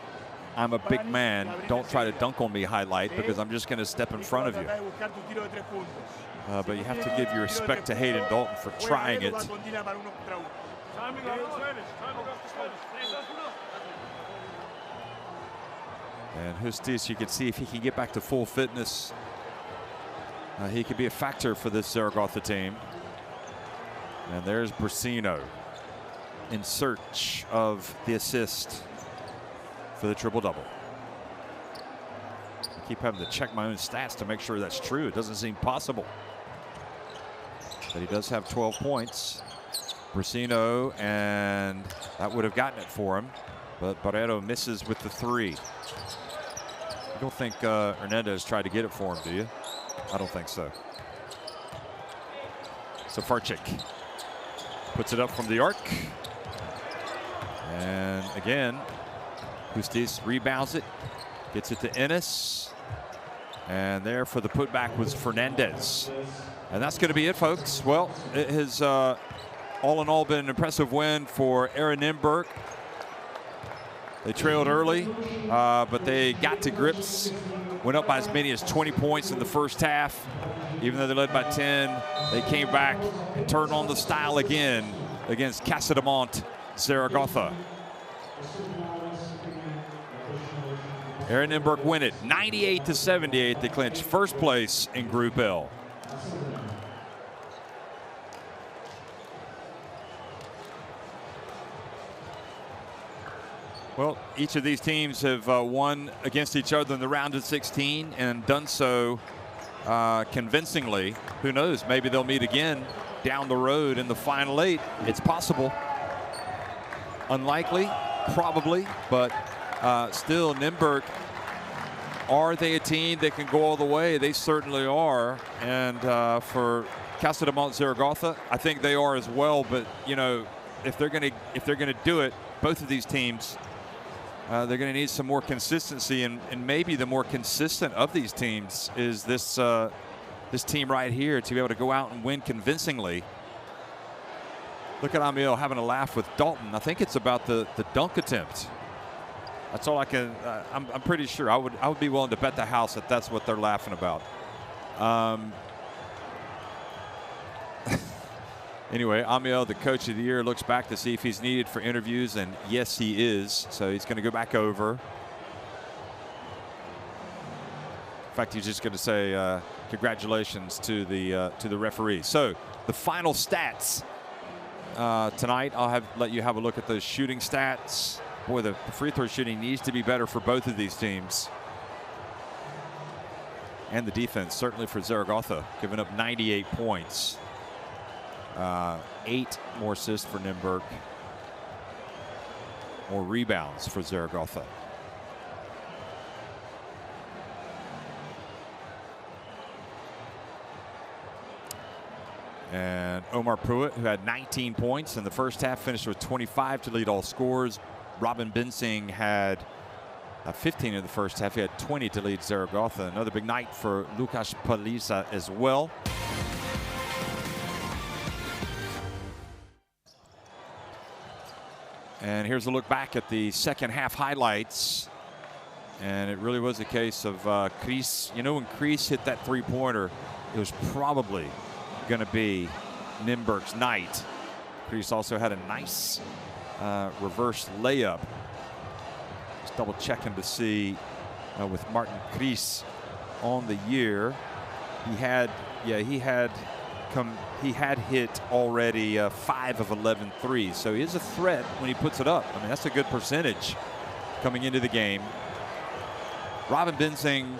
I'm a big man, don't try to dunk on me highlight because I'm just going to step in front of you. But you have to give your respect to Hayden Dalton for trying it. And Justiz, you can see if he can get back to full fitness, he could be a factor for this Zaragoza team. And there's Brasino in search of the assist for the triple-double. I keep having to check my own stats to make sure that's true. It doesn't seem possible. But he does have 12 points. Brasino, and that would have gotten it for him. But Barreto misses with the 3. You don't think Hernandez tried to get it for him, do you? I don't think so. So Farchik puts it up from the arc. And again, Justiz rebounds it, gets it to Ennis. And there for the putback was Fernandez. And that's going to be it, folks. Well, it has all in all been an impressive win for Aaron Nymburk. They trailed early, but they got to grips, went up by as many as 20 points in the first half. Even though they led by 10, they came back and turned on the style again against Casademont Zaragoza. Aaron Nymburk win it 98-78. They clinch first place in Group L. Well, each of these teams have won against each other in the round of 16 and done so convincingly. Who knows? Maybe they'll meet again down the road in the final 8. It's possible. Unlikely, probably, but still, Nymburk, are they a team that can go all the way? They certainly are. And for Casademont Zaragoza, I think they are as well. But you know, if they're gonna do it, both of these teams. They're going to need some more consistency, and maybe the more consistent of these teams is this this team right here to be able to go out and win convincingly. Look at Amiel having a laugh with Dalton. I think it's about the dunk attempt. That's all I can. I'm pretty sure I would be willing to bet the house that that's what they're laughing about. Anyway, Amiel, the coach of the year, looks back to see if he's needed for interviews, and yes, he is. So he's going to go back over. In fact, he's just going to say congratulations to the referee. So the final stats tonight. I'll let you have a look at those shooting stats. Boy, the free throw shooting needs to be better for both of these teams. And the defense, certainly for Zaragoza, giving up 98 points. 8 more assists for Nymburk. More rebounds for Zaragoza. And Omar Pruitt, who had 19 points in the first half, finished with 25 to lead all scorers. Robin Bensing had 15 in the first half. He had 20 to lead Zaragoza. Another big night for Lucas Paliza as well. And here's a look back at the second half highlights. And it really was a case of Chris. You know, when Chris hit that three-pointer, it was probably going to be Nymburk's night. Chris also had a nice reverse layup. Just double checking to see with Martin Chris on the year. He had hit already 5 of 11 threes, so he is a threat when he puts it up. I mean, that's a good percentage coming into the game. Robin Bensing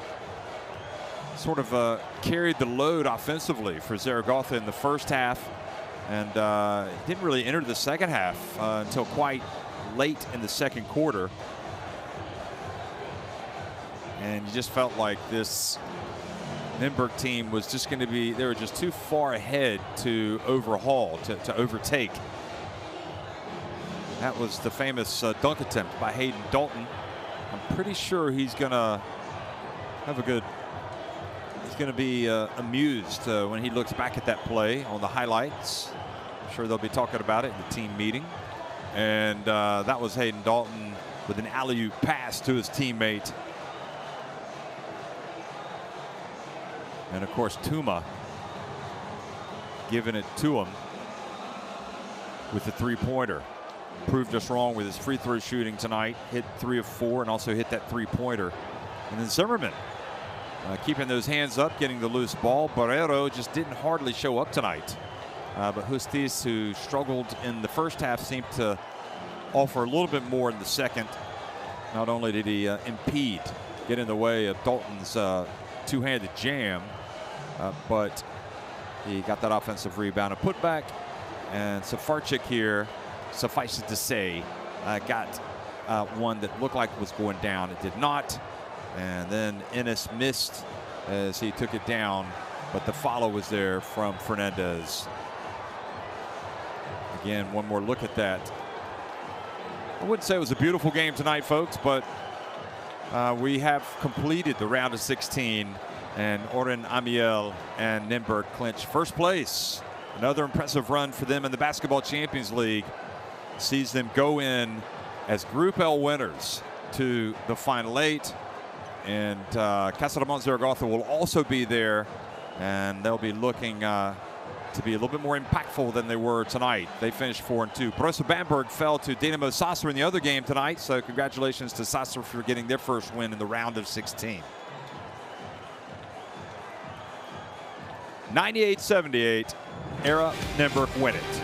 sort of carried the load offensively for Zaragoza in the first half, and didn't really enter the second half until quite late in the second quarter. And you just felt like this Nymburk team was just going to be, they were just too far ahead to overhaul, to overtake. That was the famous dunk attempt by Hayden Dalton. I'm pretty sure he's going to have a good, he's going to be amused when he looks back at that play on the highlights. I'm sure they'll be talking about it in the team meeting. And that was Hayden Dalton with an alley-oop pass to his teammate. And of course, Tuma giving it to him with the three-pointer. Proved us wrong with his free throw shooting tonight. Hit 3 of 4 and also hit that three-pointer. And then Zimmerman keeping those hands up, getting the loose ball. Barrero just didn't hardly show up tonight. But Justiz, who struggled in the first half, seemed to offer a little bit more in the second. Not only did he impede, get in the way of Dalton's two-handed jam, but he got that offensive rebound and putback. And Safarczyk here, suffice it to say, got one that looked like it was going down. It did not. And then Ennis missed as he took it down, but the follow was there from Fernandez. Again, one more look at that. I wouldn't say it was a beautiful game tonight, folks, but we have completed the round of 16, and Oren Amiel and Nymburk clinch first place. Another impressive run for them in the Basketball Champions League sees them go in as Group L winners to the Final 8. And Casademont Zaragoza will also be there, and they'll be looking to be a little bit more impactful than they were tonight. They finished 4-2. Borussia Bamberg fell to Dynamo Sasser in the other game tonight, so congratulations to Sasser for getting their first win in the round of 16. 98-78, Era Nymburk win it.